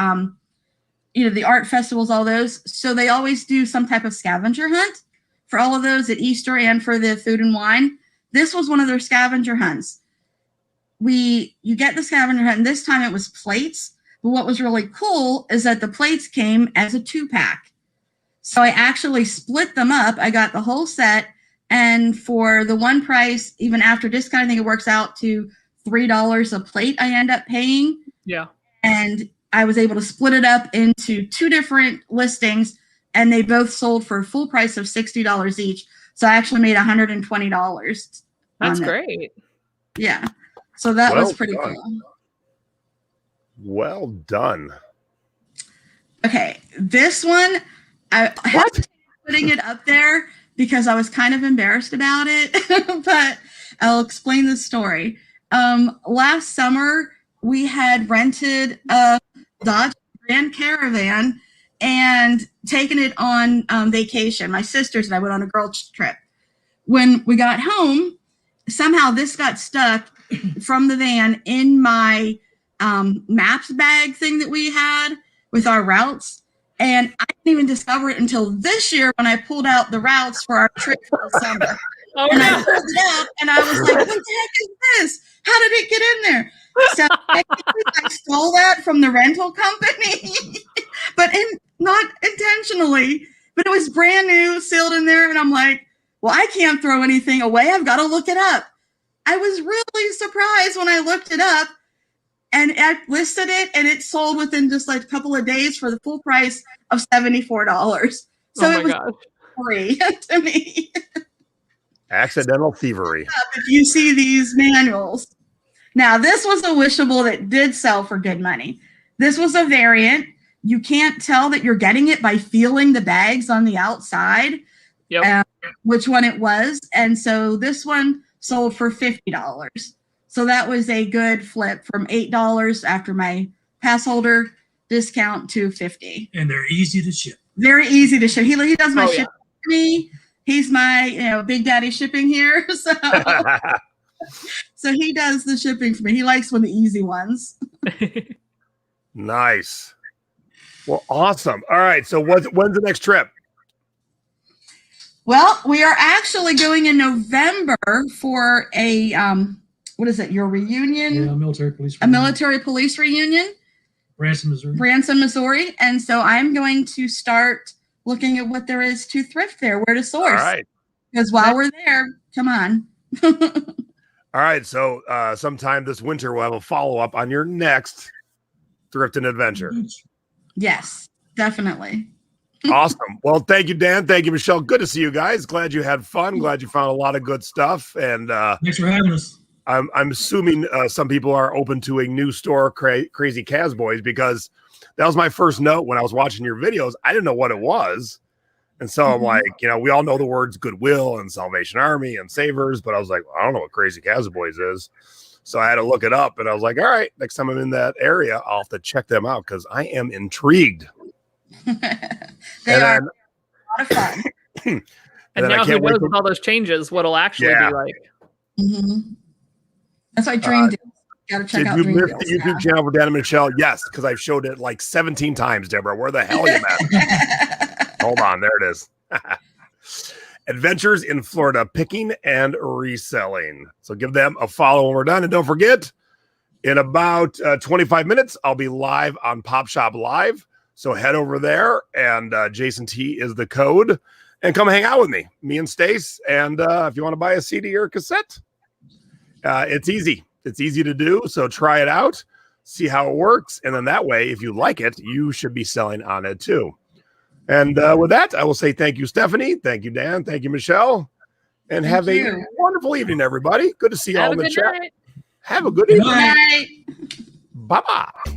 [SPEAKER 3] the art festivals, all those. So they always do some type of scavenger hunt for all of those at Easter and for the food and wine. This was one of their scavenger hunts. You get the scavenger hunt, and this time it was plates. But what was really cool is that the plates came as a 2-pack. So I actually split them up. I got the whole set, and for the one price, even after discount, I think it works out to $3 a plate I end up paying.
[SPEAKER 2] Yeah.
[SPEAKER 3] And I was able to split it up into 2 different listings, and they both sold for a full price of $60 each. So I actually made $120.
[SPEAKER 2] That's great.
[SPEAKER 3] Yeah. So that was pretty cool.
[SPEAKER 1] Well done.
[SPEAKER 3] Okay. This one, I hesitated putting it up there because I was kind of embarrassed about it, but I'll explain the story. Last summer, we had rented a Dodge Grand Caravan and taken it on vacation. My sisters and I went on a girls' trip. When we got home, somehow this got stuck from the van in my maps bag thing that we had with our routes. And I didn't even discover it until this year when I pulled out the routes for our trip for the summer. I pulled it out, and I was like, what the heck is this? How did it get in there? So I stole that from the rental company, but not intentionally. But it was brand new, sealed in there. And I'm like, well, I can't throw anything away. I've got to look it up. I was really surprised when I looked it up, and I listed it, and it sold within just like a couple of days for the full price of $74. So it was free to me.
[SPEAKER 1] Accidental thievery.
[SPEAKER 3] If you see these manuals. Now, this was a wishable that did sell for good money. This was a variant. You can't tell that you're getting it by feeling the bags on the outside, which one it was. And so this one sold for $50. So that was a good flip from $8 after my pass holder discount to $50.
[SPEAKER 4] And they're easy to ship.
[SPEAKER 3] Very easy to ship. He does my shipping for me. He's my, big daddy shipping here. So he does the shipping for me. He likes one of the easy ones.
[SPEAKER 1] Nice. Well, awesome. All right. So when's the next trip?
[SPEAKER 3] Well, we are actually going in November for a, what is it? Your reunion?
[SPEAKER 4] Yeah, military police.
[SPEAKER 3] A military police reunion. Branson, Missouri. And so I'm going to start looking at what there is to thrift there, where to source.
[SPEAKER 1] All right.
[SPEAKER 3] Because while we're there, come on.
[SPEAKER 1] All right. So sometime this winter, we'll have a follow-up on your next thrifting adventure.
[SPEAKER 3] Yes, definitely.
[SPEAKER 1] Awesome. Well, thank you, Dan. Thank you, Michelle. Good to see you guys. Glad you had fun. Glad you found a lot of good stuff. And
[SPEAKER 4] thanks for having us.
[SPEAKER 1] I'm assuming some people are open to a new store, Crazy Casboys, because that was my first note when I was watching your videos. I didn't know what it was. And so I'm like, we all know the words Goodwill and Salvation Army and Savers, but I was like, I don't know what Crazy Casboys is. So I had to look it up, and I was like, all right, next time I'm in that area, I'll have to check them out because I am intrigued.
[SPEAKER 3] They are a lot of fun.
[SPEAKER 2] And
[SPEAKER 1] then I
[SPEAKER 2] now who
[SPEAKER 1] can't wait
[SPEAKER 2] knows
[SPEAKER 1] to-
[SPEAKER 2] with all those changes what'll actually
[SPEAKER 1] Yeah.
[SPEAKER 2] be like.
[SPEAKER 3] Mhm. That's why Dream Deals. Got to check
[SPEAKER 1] Did
[SPEAKER 3] out
[SPEAKER 1] you
[SPEAKER 3] Dream
[SPEAKER 1] miss
[SPEAKER 3] Deals.
[SPEAKER 1] the YouTube channel for Dan and Michelle? Yes, because I've showed it like 17 times, Deborah. Where the hell are you at? Hold on, there it is. Adventures in Florida, picking and reselling. So give them a follow when we're done. And don't forget, in about 25 minutes, I'll be live on Pop Shop Live. So head over there, and Jason T is the code, and come hang out with me and Stace. And if you want to buy a CD or a cassette, it's easy. It's easy to do. So try it out, see how it works. And then that way, if you like it, you should be selling on it too. And with that, I will say thank you, Stephanie. Thank you, Dan. Thank you, Michelle. And have a wonderful evening, everybody. Good to see you all in the chat.
[SPEAKER 2] Night.
[SPEAKER 1] Have a good
[SPEAKER 4] Good
[SPEAKER 1] evening.
[SPEAKER 4] night.
[SPEAKER 3] Night.
[SPEAKER 1] Bye-bye.